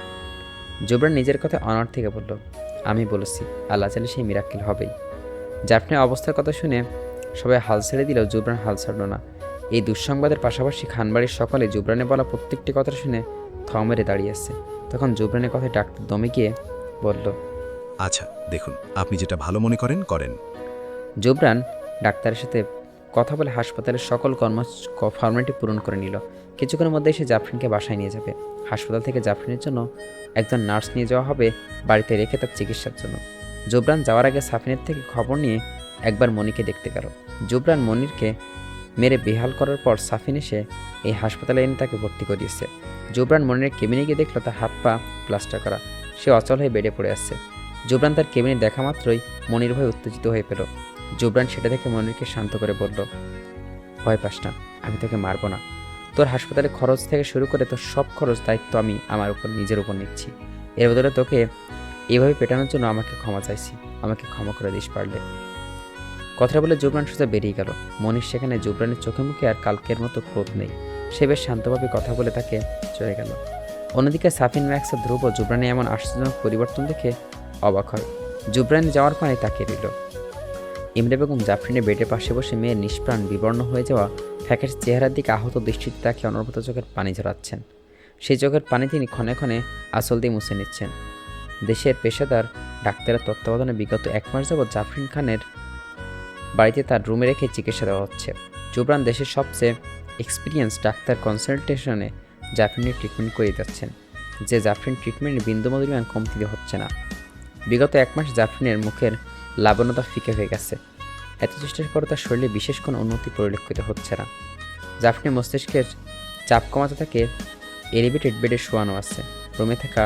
Speaker 1: জুবরান নিজের কথা অনার থেকে বলল, আমি বলেছি আল্লাহ চাইলে সেই মিরাক্কেল হবেই। জাফরিনের অবস্থার কথা শুনে সবাই হাল ছেড়ে দিলেও জুবরান হাল ছাড়ল না। এই দুঃসংবাদের পাশাপাশি খানবাড়ির সকলে জুবরানে বলা প্রত্যেকটি কথা শুনে থ মেরে দাঁড়িয়েছে। তখন জুবরানের কথায় ডাক্তার দমে গিয়ে বলল,
Speaker 4: আচ্ছা দেখুন, আপনি যেটা ভালো মনে করেন করেন।
Speaker 1: জুবরান ডাক্তারের সাথে কথা বলে হাসপাতালের সকল ফর্মালিটি পূরণ করে নিল। কিছুক্ষণের মধ্যে সে জাফরিনকে বাসায় নিয়ে যাবে। হাসপাতাল থেকে জাফরিনের জন্য একজন নার্স নিয়ে যাওয়া হবে বাড়িতে রেখে তার চিকিৎসার জন্য। জুবরান যাওয়ার আগে সাফিনের থেকে খবর নিয়ে একবার মনিকে দেখতে গেল। জুবরান মনিরকে মেরে বেহাল করার পর সাফিন এসে এই হাসপাতালে এনে তাকে ভর্তি করিয়েছে। জুবরান মনিরের কেবিনে গিয়ে দেখল তার হাত পা প্লাস্টার করা। সে অচল হয়ে বেডে পড়ে আসছে। জুবরান তার কেবিনে দেখা মাত্রই মনির ভয়ে উত্তেজিত হয়ে পেল। জুবরান সেটা দেখে মনিরকে শান্ত করে বলল, ভয় পাস না, আমি তোকে মারব না। তোর হাসপাতালে খরচ থেকে শুরু করে তোর সব খরচ দায়িত্ব আমি আমার নিজের উপর নিচ্ছি। এর বদলে তোকে এভাবে পেটানোর জন্য আমাকে ক্ষমা চাইছি। আমাকে ক্ষমা করে দিস পারলে। কথাটা বলে জুবরান সোজা বেরিয়ে গেল। মনির সেখানে জুবরানের চোখে মুখে আর কালকের মতো ক্রোধ নেই। সে বেশ শান্তভাবে কথা বলে তাকে চলে গেল। অন্যদিকে সাফিন, ম্যাক্স আর ধ্রুব জুবরানে এমন আশ্চর্যজনক পরিবর্তন দেখে অবাক হয়। জুবরান যাওয়ার পানে তাকিয়ে রইল। ইমরে বেগম জাফরিনের বেডের পাশে বসে মেয়ের নিষ্প্রাণ বিবর্ণ হয়ে যাওয়া ফ্যাকের চেহারার দিকে আহত দৃষ্টিতে তাকে অনবরত চোখের পানি ঝরাচ্ছেন। সেই চোখের পানি তিনি ক্ষণে ক্ষণে আঁচল দিয়ে মুছে নিচ্ছেন। দেশের পেশাদার ডাক্তারের তত্ত্বাবধানে বিগত 1 মাস যাবৎ জাফরিন খানের বাড়িতে তার রুমে রেখে চিকিৎসা দেওয়া হচ্ছে। জুবরান দেশের সবচেয়ে এক্সপিরিয়েন্স ডাক্তার কনসালটেশনে জাফরিনের ট্রিটমেন্ট করিয়ে যাচ্ছেন, যে জাফরিন ট্রিটমেন্টের বিন্দুমাত্র কমতি হচ্ছে না। বিগত 1 মাস জাফরিনের মুখের লাবণ্যতা ফিকে হয়ে গেছে। এত চেষ্টার পর তার শরীরে বিশেষ কোনো উন্নতি পরিলক্ষিত হচ্ছে না। জাফরিনের মস্তিষ্কের চাপ কমাতে তাকে এলিভেটেড বেডে শোয়ানো আছে। রুমে থাকা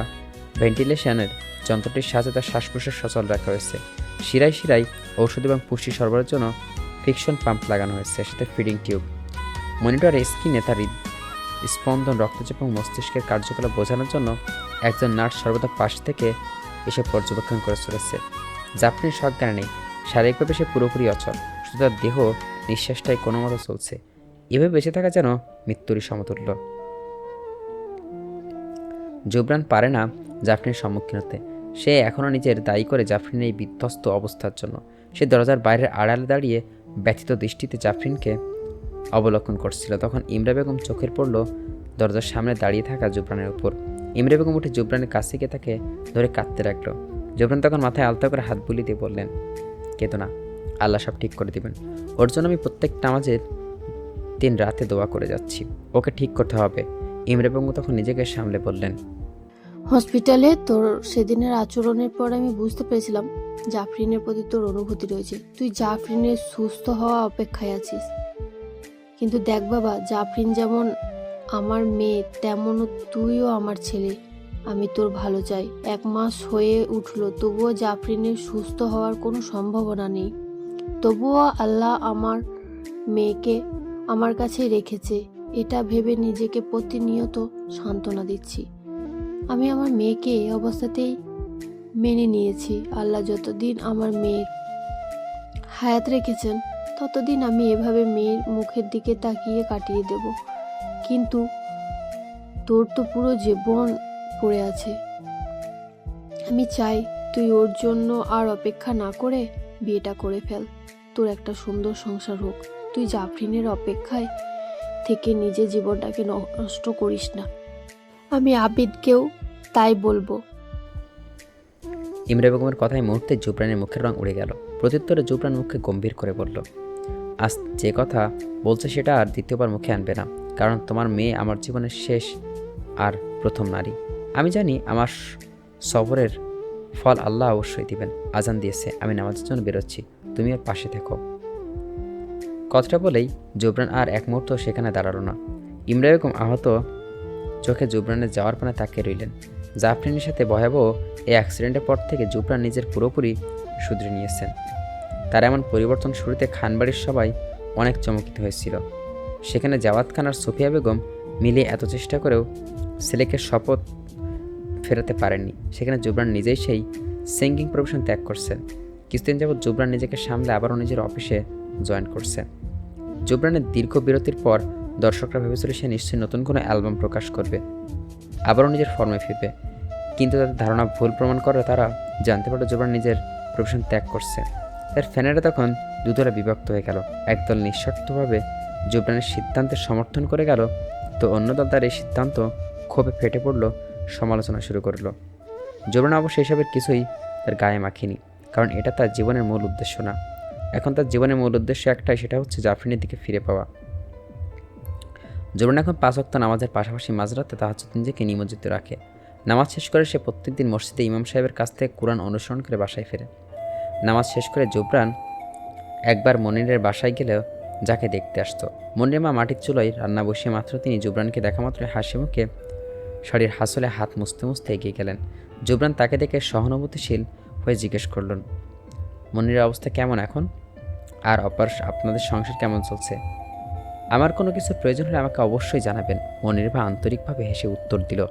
Speaker 1: ভেন্টিলেশনের যন্ত্রটির সাহায্যে তার শ্বাস প্রশ্বাস সচল রাখা হয়েছে। শিরায় শিরায় ঔষধ এবং পুষ্টি সরবরাহের জন্য ফিকশন পাম্প লাগানো হয়েছে, সাথে ফিডিং টিউব। মনিটরে স্ক্রিনে তার স্পন্দন, রক্তচাপ এবং মস্তিষ্কের কার্যকলাপ বোঝানোর জন্য একজন নার্স সর্বদা পাশ থেকে এসে পর্যবেক্ষণ করে চলেছে। জাফরিনের সজ্ঞান নেই, শারীরিকভাবে সে পুরোপুরি অচল, শুধু তার দেহ নিঃশ্বাসটাই কোনো মতো চলছে। এভাবে বেঁচে থাকা যেন মৃত্যুরই সমতুল্য। জুবরান পারে না জাফরিনের সম্মুখীন হতে। সে এখনও নিজের দায়ী করে জাফরিনের এই বিধ্বস্ত অবস্থার জন্য। সে দরজার বাইরের আড়ালে দাঁড়িয়ে ব্যথিত দৃষ্টিতে জাফরিনকে অবলোকন করছিল। তখন ইমরা বেগম চোখের পড়ল দরজার সামনে দাঁড়িয়ে থাকা জুবরানের উপর। ইমরা বেগম উঠে জুবরানের কাছে গিয়ে তাকে ধরে কাঁদতে রাখল। জুবরান তখন মাথায় আলতা করে হাত বুলিয়ে দিয়ে বললেন, কেঁদো না, আল্লাহ সব ঠিক করে দেবেন। ওর জন্য আমি প্রত্যেক নামাজের দিন রাতে দোয়া করে যাচ্ছি, ওকে ঠিক করতে হবে। ইমরা বেগম তখন নিজেকে সামলে বললেন,
Speaker 2: হসপিটালে তোর সেদিনের আচরণের পর আমি বুঝতে পেরেছিলাম জাফরিনের প্রতি তোর অনুভূতি রয়েছে। তুই জাফরিনের সুস্থ হওয়া অপেক্ষায় আছিস। কিন্তু দেখ বাবা, জাফরিন যেমন আমার মেয়ে, তেমনও তুইও আমার ছেলে। আমি তোর ভালো চাই। 1 মাস হয়ে উঠল, তবুও জাফরিনের সুস্থ হওয়ার কোনো সম্ভাবনা নেই। তবুও আল্লাহ আমার মেয়েকে আমার কাছে রেখেছে, এটা ভেবে নিজেকে প্রতিনিয়ত সান্ত্বনা দিচ্ছি। আমি আমার মেয়েকে এই অবস্থাতেই মেনে নিয়েছি। আল্লাহ যতদিন আমার মেয়ের হায়াত রেখেছেন, ততদিন আমি এভাবে মেয়ের মুখের দিকে তাকিয়ে কাটিয়ে দেব। কিন্তু তোর তো পুরো জীবন পড়ে আছে। আমি চাই তুই ওর জন্য আর অপেক্ষা না করে বিয়েটা করে ফেল। তোর একটা সুন্দর সংসার হোক। তুই জাফরিনের অপেক্ষায় থেকে নিজের জীবনটাকে নষ্ট করিস না। আমি আবিদকেও তাই বলবো।
Speaker 1: ইমরা বেগমের কথায় মুহূর্তে জুবরানের মুখের রং উড়ে গেল। প্রত্যুত্তরে জুবরান মুখে গম্ভীর করে বলল, আজ যে কথা বলছে সেটা আর দ্বিতীয়বার মুখে আনবে না, কারণ তোমার মেয়ে আমার জীবনের শেষ আর প্রথম নারী। আমি জানি আমার সবরের ফল আল্লাহ অবশ্যই দিবেন। আজান দিয়েছে, আমি নামাজের জন্য বেরোচ্ছি, তুমি ওর পাশে থেকো। কথাটা বলেই জুবরান আর এক মুহূর্ত সেখানে দাঁড়ালো না। ইমরা বেগম আহত চোখে জুবরানের যাওয়ার পানে তাকিয়ে রইলেন। জাফরিনের সাথে ভয়াবহ এই অ্যাক্সিডেন্টের পর থেকে জুবরান নিজের পুরোপুরি শুধরে নিয়েছেন। তার এমন পরিবর্তন শুরুতে খানবাড়ির সবাই অনেক চমকিত হয়েছিল। সেখানে জাওয়াদ খান আর সোফিয়া বেগম মিলে এত চেষ্টা করেও ছেলেকে শপথ ফেরাতে পারেননি। সেখানে জুবরান নিজেই সেই সিঙ্গিং প্রফেশন ত্যাগ করছেন। কিছুদিন যাবৎ জুবরান নিজেকে সামলে আবারও নিজের অফিসে জয়েন করছে। জুবরানের দীর্ঘ বিরতির পর দর্শকরা ভেবেছিল সে নিশ্চয়ই নতুন কোনো অ্যালবাম প্রকাশ করবে, আবারও নিজের ফর্মে ফিরবে। কিন্তু তাদের ধারণা ভুল প্রমাণ করে তারা জানতে পারল জুবরান নিজের প্রফেশন ত্যাগ করছে। তার ফ্যানেরা তখন দুদলে বিভক্ত হয়ে গেল। একদল নিঃশর্তভাবে জুবরানের সিদ্ধান্তের সমর্থন করে গেল, তো অন্য দল তার এই সিদ্ধান্ত ক্ষোভে ফেটে পড়ল, সমালোচনা শুরু করল। জুবরান অবশ্য এসবের কিছুই তার গায়ে মাখিনি, কারণ এটা তার জীবনের মূল উদ্দেশ্য না। এখন তার জীবনের মূল উদ্দেশ্য একটাই, সেটা হচ্ছে জাফরিনের দিকে ফিরে পাওয়া। জুবরান এখন 5 ওয়াক্ত নামাজের পাশাপাশি মাঝরাতে তাহাজ্জুদ নিজেকে নিমজ্জিত রাখে। নামাজ শেষ করে সে প্রত্যেকদিন মসজিদে ইমাম সাহেবের কাছ থেকে কোরআন অনুসরণ করে বাসায় ফেরে। নামাজ শেষ করে জুবরান একবার মনিরের বাসায় গেলেও যাকে দেখতে আসতো। মনিরের মা মাটির চুলোয় রান্না বসিয়ে মাত্র তিনি জুবরানকে দেখা মাত্র হাসি মুখে শাড়ির হাসলে হাত মুছতে মুছতে এগিয়ে গেলেন। জুবরান তাকে দেখে সহানুভূতিশীল হয়ে জিজ্ঞেস করলেন, মনিরের অবস্থা কেমন এখন? আর আপনাদের সংসার কেমন চলছে? আমার কোনো কিছুর প্রয়োজন হলে আমাকে অবশ্যই জানাবেন। মনির ভাই আন্তরিকভাবে হেসে উত্তর দিল,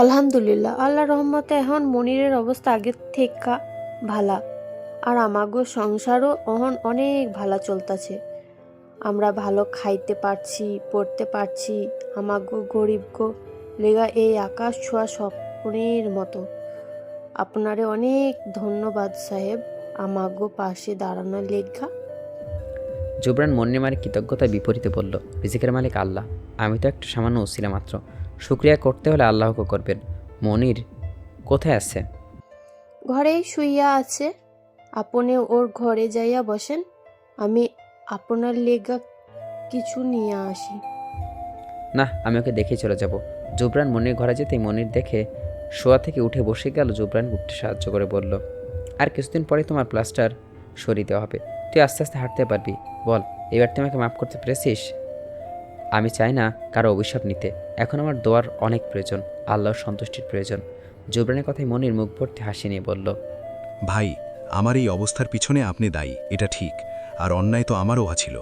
Speaker 2: আলহামদুলিল্লাহ, আল্লাহ রহমতে এখন মনিরের অবস্থা আগের থেকে ভালা। আর আমাগো সংসারও অনেক ভালো চলতেছে। আমরা ভালো খাইতে পারছি, পড়তে পারছি। আমাগো গরিবগো লেগা এই আকাশ ছোঁয়া স্বপ্নের মতো। আপনারে অনেক ধন্যবাদ সাহেব, আমাগো পাশে দাঁড়ানোর লেগা।
Speaker 1: জুবরান মনের মারে কৃতজ্ঞতার বিপরীতে বলল, রিজিকের মালিক আল্লাহ, আমি তো একটা সামান্য উসিলা মাত্র। শুক্রিয়া করতে হলে আল্লাহকে করবেন। মনির কোথায় আছে?
Speaker 2: ঘরেই শুইয়া আছে। আপনি ওর ঘরে যাইয়া বসেন, আমি আপনার লেগা কিছু নিয়ে আসি।
Speaker 1: না, আমি ওকে দেখেই চলে যাব। জুবরান মনির ঘরে যেতেই মনির দেখে শোয়া থেকে উঠে বসে গেল। জুবরান উঠতে সাহায্য করে বলল, আর কিছুদিন পরে তোমার প্লাস্টার সরিয়ে দেওয়া হবে, তুই আস্তে আস্তে হাঁটতে পারবি। বল, এবার তুই আমাকে মাফ করতে পেরেছিস? আমি চাই না কারো অভিশাপ নিতে। এখন আমার দোয়ার অনেক প্রয়োজন, আল্লাহর সন্তুষ্টির প্রয়োজন। জুবরানের কথায় মনির মুখ ভর্তি হাসি নিয়ে বলল,
Speaker 4: ভাই, আমার এই অবস্থার পিছনে আপনি দায়ী, এটা ঠিক। আর অন্যায় তো আমারও ছিল,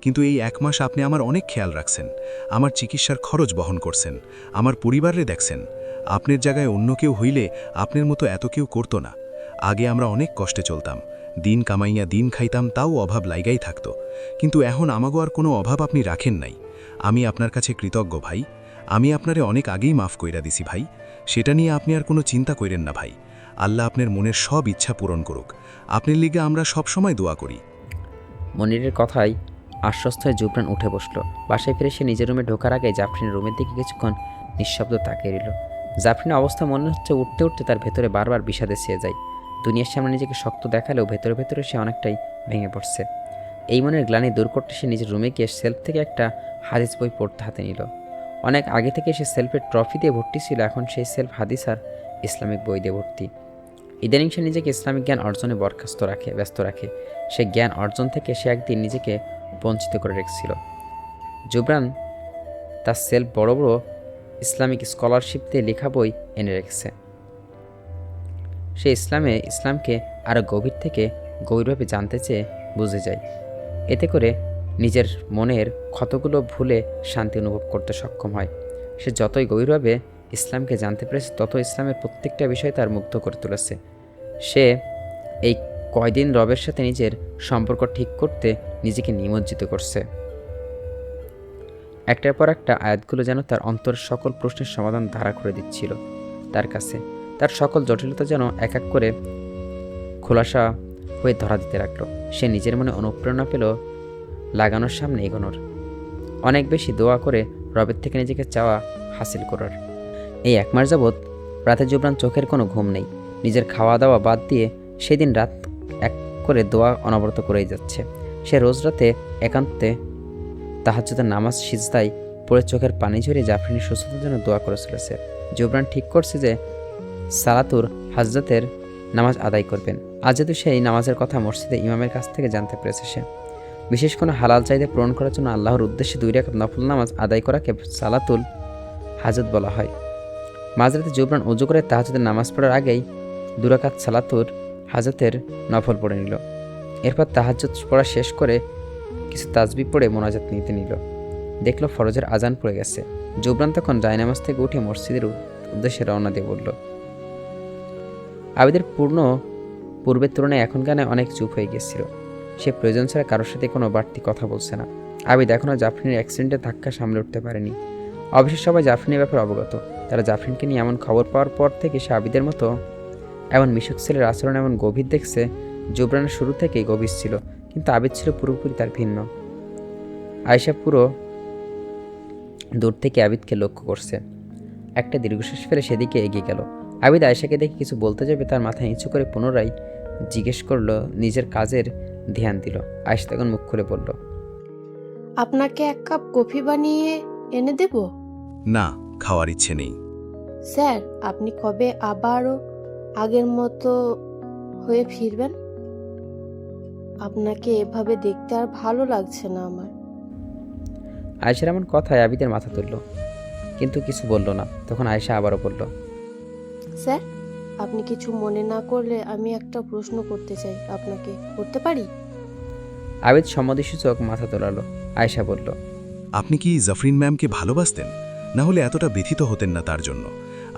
Speaker 4: কিন্তু এই 1 মাস আপনি আমার অনেক খেয়াল রাখছেন, আমার চিকিৎসার খরচ বহন করছেন, আমার পরিবারে দেখছেন। আপনার জায়গায় অন্য কেউ হইলে আপনার মতো এত কেউ করতো না। আগে আমরা অনেক কষ্টে চলতাম, দিন কামাইয়া দিন খাইতাম, তাও অভাব লাইগাই থাকতো। কিন্তু এখন আমাগো আর কোনো অভাব আপনি রাখেন নাই। আমি আপনার কাছে কৃতজ্ঞ ভাই। আমি আপনারে অনেক আগেই মাফ কইরা দিছি ভাই। সেটা নিয়ে আপনি আর কোনো চিন্তা কইরেন না ভাই। আল্লাহ আপনার মনের সব ইচ্ছা পূরণ করুক। আপনার লিগে আমরা সব সময় দোয়া করি।
Speaker 1: মনিরের কথায় আশ্বস্ত হয়ে জুবরান উঠে বসল। বাসায় ফিরে সে নিজের রুমে ঢোকার আগে জাফরিনের রুমের দিকে কিছুক্ষণ নিঃশব্দ তাকিয়ে রইল। জাফরিনের অবস্থা মনে হচ্ছে উঠতে উঠতে তার ভেতরে বারবার বিষাদে ছেয়ে যায়। দুনিয়ার সামনে নিজেকে শক্ত দেখালেও ভেতরে ভেতরে সে অনেকটাই ভেঙে পড়ছে। এই মনের গ্লানি দূর করতে সে নিজের রুমে গিয়ে সেলফ থেকে একটা হাদিস বই পড়তে হাতে নিল। অনেক আগে থেকে সে সেলফের ট্রফি দিয়ে ভর্তি ছিল, এখন সেই সেলফ হাদিস আর ইসলামিক বই দিয়ে ভর্তি। ইদানিং সে নিজেকে ইসলামিক জ্ঞান অর্জনে ব্যস্ত রাখে। সে জ্ঞান অর্জন থেকে সে একদিন নিজেকে বঞ্চিত করে রেখেছিল। জুবরান তার সেলফ বড় বড় ইসলামিক স্কলারশিপ দিয়ে লেখা বই এনে রেখেছে। সে ইসলামকে আরও গভীর থেকে গভীরভাবে জানতে চেয়ে বুঝে যায়। এতে করে নিজের মনের ক্ষতগুলো ভুলে শান্তি অনুভব করতে সক্ষম হয়। সে যতই গভীরভাবে ইসলামকে জানতে পেরেছে, তত ইসলামের প্রত্যেকটা বিষয় তার মুগ্ধ করে তুলেছে। সে এই কয়দিন রবের সাথে নিজের সম্পর্ক ঠিক করতে নিজেকে নিমজ্জিত করছে। একটার পর একটা আয়াতগুলো যেন তার অন্তরের সকল প্রশ্নের সমাধান ধারা করে দিচ্ছিল তার কাছে। তার সকল জটিলতা যেন এক এক করে খোলাসা হয়ে ধরা দিতে লাগলো। সে নিজের মনে অনুপ্রেরণা পেল লাগানোর সামনে এগোনোর, অনেক বেশি দোয়া করে রবের থেকে নিজেকে চাওয়া হাসিল করার। এই 1 মাস যাবৎ রাতে জুবরান চোখের কোনো ঘুম নেই। নিজের খাওয়া দাওয়া বাদ দিয়ে সেদিন রাত এক করে দোয়া অনবরত করেই যাচ্ছে। সে রোজ রাতে একান্তে তাহাজ্জুদের নামাজ সিজদায় পড়ে চোখের পানি ঝরিয়ে জাফরিনের সুস্থতার জন্য দোয়া করে চলেছে। জুবরান ঠিক করছে যে সালাতুর হাজরাতের নামাজ আদায় করবেন। আজ যেহেতু সেই নামাজের কথা মসজিদে ইমামের কাছ থেকে জানতে পেরেছে সে, বিশেষ কোনো হালাল চাহিদা পূরণ করার জন্য আল্লাহর উদ্দেশ্যে 2 রাকাত নফল নামাজ আদায় করাকে সালাতুল হাজত বলা হয়। মাঝরাতে জুবরান ওযু করে তাহাজ্জুদের নামাজ পড়ার আগেই 2 রাকাত সালাতুর হাজতের নফল পড়ে নিল। এরপর তাহাজ্জুদ পড়া শেষ করে কিছু তাসবিহ পড়ে মোনাজাত নিতে নিল। দেখল ফরজের আজান পড়ে গেছে। জুবরান তখন জায়নামাজ থেকে উঠে মসজিদের উদ্দেশ্যে রওনা দিয়ে বলল। আবিদের পূর্বের তুলনায় এখন গানে অনেক চুপ হয়ে গিয়েছিল। সে প্রয়োজন ছাড়া কারোর সাথে কোনো বাড়তি কথা বলছে না। আবিদ এখনও জাফরিনের অ্যাক্সিডেন্টের ধাক্কা সামলে উঠতে পারেনি। অবশ্যই সবাই জাফরিনের ব্যাপারে অবগত। তারা জাফরিনকে নিয়ে এমন খবর পাওয়ার পর থেকে সে আবিদের মতো এমন মিশুক ছেলের আচরণ এমন গভীর দেখছে। জুবরানের শুরু থেকেই গভীর ছিল, কিন্তু আবিদ ছিল পুরোপুরি তার ভিন্ন। আয়েশা পুরো দূর থেকে আবিদকে লক্ষ্য করছে। একটা দীর্ঘশ্বাস ফেলে সেদিকে এগিয়ে গেল। আবিদ আয়েশাকে দেখে কিছু বলতে যাবে, তার মাথা নিচু করে পুনরায় জিজ্ঞেস করলো, নিজের কাজের ধ্যান দিল। আয়েশা তখন মুখ খুলে বলল,
Speaker 2: আপনাকে 1 কাপ কফি বানিয়ে এনে দেব?
Speaker 4: না, খাওয়ার ইচ্ছে নেই।
Speaker 2: স্যার, আপনি কবে আবারও আগের মতো হয়ে ফিরবেন? আপনাকে এভাবে দেখতে আর ভালো লাগছে না আমার।
Speaker 1: আয়েশার এমন কথায় আবিদের মাথা তুলল, কিন্তু কিছু বলল না। তখন আয়েশা আবারও বলল,
Speaker 2: স্যার, আপনি কিছু মনে না করলে আমি একটা প্রশ্ন করতে চাই, আপনাকে করতে পারি?
Speaker 1: আবিদ সম্মতিসূচক মাথা তোলালো। আয়েশা বলল,
Speaker 4: আপনি কি জাফরিন ম্যামকে ভালোবাসতেন? না হলে এতটা ব্যথিত হতেন না তার জন্য।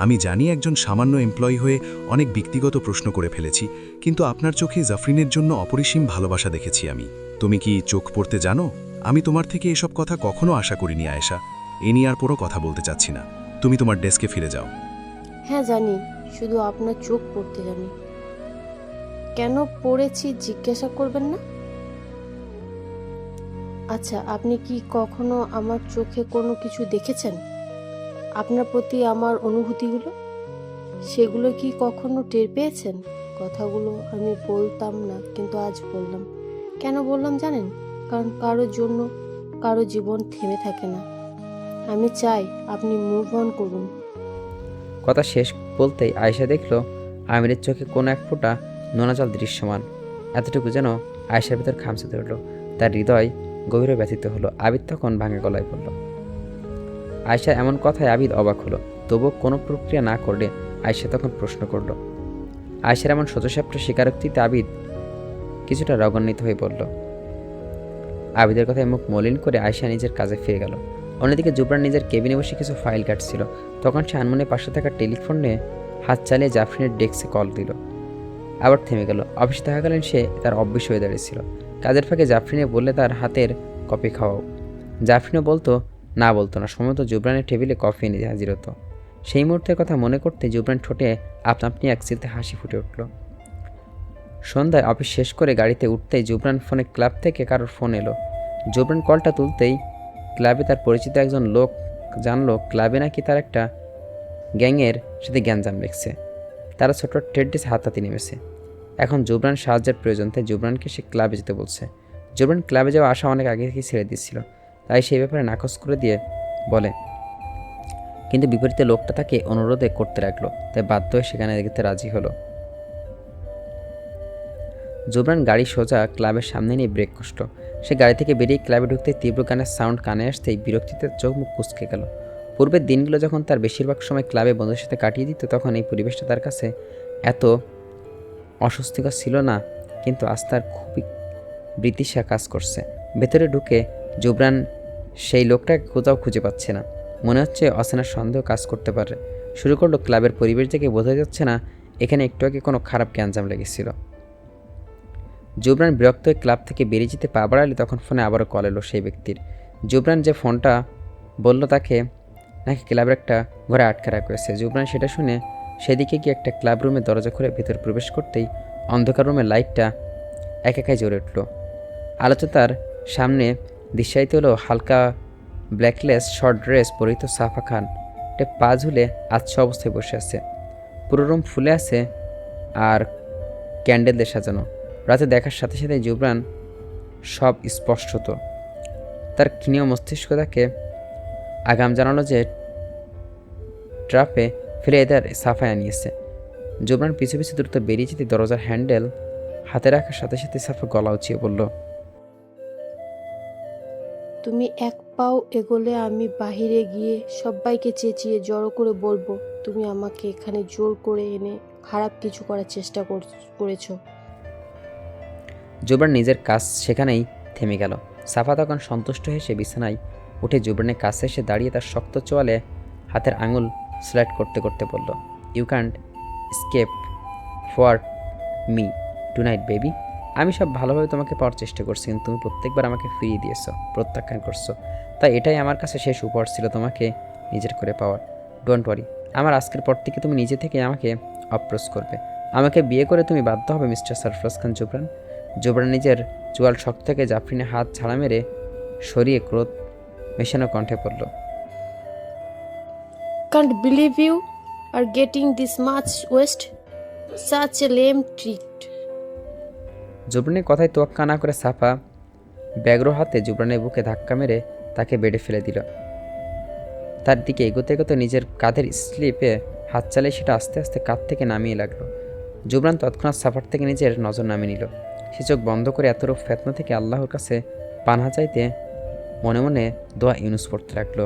Speaker 4: আমি জানি একজন সামান্য এমপ্লয়ি হয়ে অনেক ব্যক্তিগত প্রশ্ন করে ফেলেছি, কিন্তু আপনার চোখে জাফরিনের জন্য অপরিসীম ভালোবাসা দেখেছি আমি। তুমি কি চোখ পড়তে জানো? আমি তোমার থেকে এসব কথা কখনো আশা করিনি আয়েশা। এ নিয়ে আর পুরো কথা বলতে চাচ্ছি না। তুমি তোমার ডেস্কে ফিরে যাও।
Speaker 2: হ্যাঁ জানি, শুধু আপনার চোখ পড়তে জানি। কেন পড়েছি জিজ্ঞাসা করবেন না? আচ্ছা, আপনি কি কখনো আমার চোখে কোনো কিছু দেখেছেন? আপনার প্রতি আমার অনুভূতিগুলো, সেগুলো কি কখনো টের পেয়েছেন? কথাগুলো আমি বলতাম না, কিন্তু আজ বললাম। কেন বললাম জানেন? কারণ কারোর জন্য কারো জীবন থেমে থাকে না। আমি চাই আপনি মুভ অন করুন।
Speaker 1: কথা শেষ বলতেই আয়েশা দেখল আমিরের চোখে কোনো এক ফোঁটা নোনা জল দৃশ্যমান। এতটুকু যেন আয়েশার ভেতর খামচে ধরল। তার হৃদয় গভীরে ব্যথিত হলো। আবিদ তখন ভাঙা গলায় বলল। আয়েশা এমন কথায় আবিদ অবাক হলো। তবুও কোনো প্রক্রিয়া না করলে আয়েশা তখন প্রশ্ন করল। আয়েশার এমন সোজাসাপটা স্বীকারোক্তিতে আবিদ কিছুটা রাগান্বিত হয়ে বলল। আবিদের কথায় মুখ মলিন করে আয়েশা নিজের কাজে ফিরে গেল। অন্যদিকে জুবরান নিজের কেবিনে বসে কিছু ফাইল কাটছিল। তখন সে আনমনে পাশে থাকা টেলিফোনে হাত চালিয়ে জাফরিনের ডেস্কে কল দিল। আবার থেমে গেল। অফিসে থাকাকালীন সে তার অভ্যেস হয়ে দাঁড়িয়েছিল। কাজের ফাঁকে জাফরিনে বললে তার হাতের কফি খাওয়াও। জাফরিনও বলতো না, সম্ভবত জুবরানের টেবিলে কফি এনে হাজির হতো। সেই মুহূর্তের কথা মনে করতে জুবরান ঠোঁটে আপনা আপনি এক চিলতে হাসি ফুটে উঠল। সন্ধ্যায় অফিস শেষ করে গাড়িতে উঠতেই জুবরান ফোনে ক্লাব থেকে কারোর ফোন এলো। জুবরান কলটা তুলতেই ক্লাবে তার পরিচিত একজন লোক জানলো ক্লাবে নাকি তার একটা গ্যাংয়ের সাথে গ্যাঞ্জাম লেগেছে। তারা ছোট টেড্ডিস হাতাতে নেমেছে। এখন জুবরান সাহায্যের প্রয়োজন, তাই জুবরানকে সে ক্লাবে যেতে বলছে। জুবরান ক্লাবে যাওয়া আশা অনেক আগে থেকেই ছেড়ে দিচ্ছিল, তাই সেই ব্যাপারে নাকচ করে দিয়ে বলে, কিন্তু বিপরীতে লোকটা তাকে অনুরোধে করতে রাখলো, তাই বাধ্য হয়ে সেখানে যেতে রাজি হলো। জুবরান গাড়ি সোজা ক্লাবের সামনে নিয়ে ব্রেক কষল। সে গাড়ি থেকে বেরিয়ে ক্লাবে ঢুকতে তীব্র গানের সাউন্ড কানে আসতেই বিরক্তিতে চোখ মুখ কুঁচকে গেল। পূর্বের দিনগুলো যখন তার বেশিরভাগ সময় ক্লাবে বন্ধুদের সাথে কাটিয়ে দিত, তখন এই পরিবেশটা তার কাছে এত অস্বস্তিকর ছিল না, কিন্তু আজ তার খুবই বৃত্তিশা কাজ করছে। ভেতরে ঢুকে জুবরান সেই লোকটাকে কোথাও খুঁজে পাচ্ছে না। মনে হচ্ছে অচেনা সন্দেহ কাজ করতে পারে। শুরু করলো ক্লাবের পরিবেশ দেখে বোঝা যাচ্ছে না এখানে একটু আগে কোনো খারাপ গ্যাঞ্জাম লেগেছিল। জুবরান বিরক্ত হয়ে ক্লাব থেকে বেরিয়ে যেতে পা বাড়ালে তখন ফোনে আবারও কল এলো সেই ব্যক্তির। জুবরান যে ফোনটা বলল তাকে নাকি ক্লাবের একটা ঘরে আটকে রাখা হয়েছে। জুবরান সেটা শুনে সেদিকে গিয়ে একটা ক্লাব রুমের দরজা খুলে ভেতর প্রবেশ করতেই অন্ধকার রুমের লাইটটা একাই জ্বলে উঠল। আলোতে তার সামনে দৃশ্যায়িত হলো হালকা ব্ল্যাকলেস শর্ট ড্রেস পরিহিত সাফা খান। একটা পা ঝুলে আচ্ছা অবস্থায় বসে আছে। পুরো রুম ফুলে আছে আর ক্যান্ডেল দিয়ে সাজানো। রাতে দেখার সাথে সাথে জুবরান সব স্পষ্টত। তার ক্ষীণীয় মস্তিষ্ক তাকে আগাম জানালো যে ট্রাপে ফেলে এদের সাফায় আনিয়েছে। জুবরান পিছু পিছু দ্রুত বেরিয়ে যেতে দরজার হ্যান্ডেল হাতে রাখার সাথে সাথে সাফা গলা উঁচিয়ে বলল,
Speaker 2: তুমি এক পাও এগোলে আমি বাহিরে গিয়ে সবাইকে চেঁচিয়ে জড়ো করে বলবো তুমি আমাকে এখানে জোর করে এনে খারাপ কিছু করার চেষ্টা করেছো।
Speaker 1: জুবরান নিজের কাজ সেখানেই থেমে গেল। সাফা তখন সন্তুষ্ট হেসে বিছানায় উঠে জুবরানের কাছে এসে দাঁড়িয়ে তার শক্ত চোয়ালে হাতের আঙুল স্লাইড করতে করতে বলল, you can't escape for me tonight baby. আমি সব ভালোভাবে তোমাকে পাওয়ার চেষ্টা করছি, কিন্তু তুমি প্রত্যেকবার আমাকে ফিরিয়ে দিয়েছো, প্রত্যাখ্যান করছো। তাই এটাই আমার কাছে শেষ উপহার ছিল তোমাকে নিজের করে পাওয়ার। ডোন্ট ওয়ারি, আমার আজকের পর থেকে তুমি নিজে থেকে আমাকে অপ্রোচ করবে। আমাকে বিয়ে করে তুমি বাধ্য হবে মিস্টার সরফরাজ খান জুবরান। জুবরান নিজের চোয়াল শক্ত থেকে জাফরিনে হাত ঝাড়া মেরে সরিয়ে ক্রোধ মেশানো কণ্ঠে পড়ল,
Speaker 2: can't believe you are getting this much waste, such a lame treat.
Speaker 1: জুবরানের কথায় তোয়াক্কা না করে সাফা ব্যগ্র হাতে জুবরানের বুকে ধাক্কা মেরে তাকে বেডে ফেলে দিল। তার দিকে এগোতে এগোতে নিজের কাঁধের স্লিপে হাত চালিয়ে সেটা আস্তে আস্তে কাঁধ থেকে নামিয়ে লাগলো। জুবরান তৎক্ষণাৎ সাফার থেকে নিজের নজর নামিয়ে নিল। সে চোখ বন্ধ করে এতরূপ ফেতনা থেকে আল্লাহর কাছে পানাহা চাইতে মনে মনে দোয়া ইউনুস পড়তে লাগলো।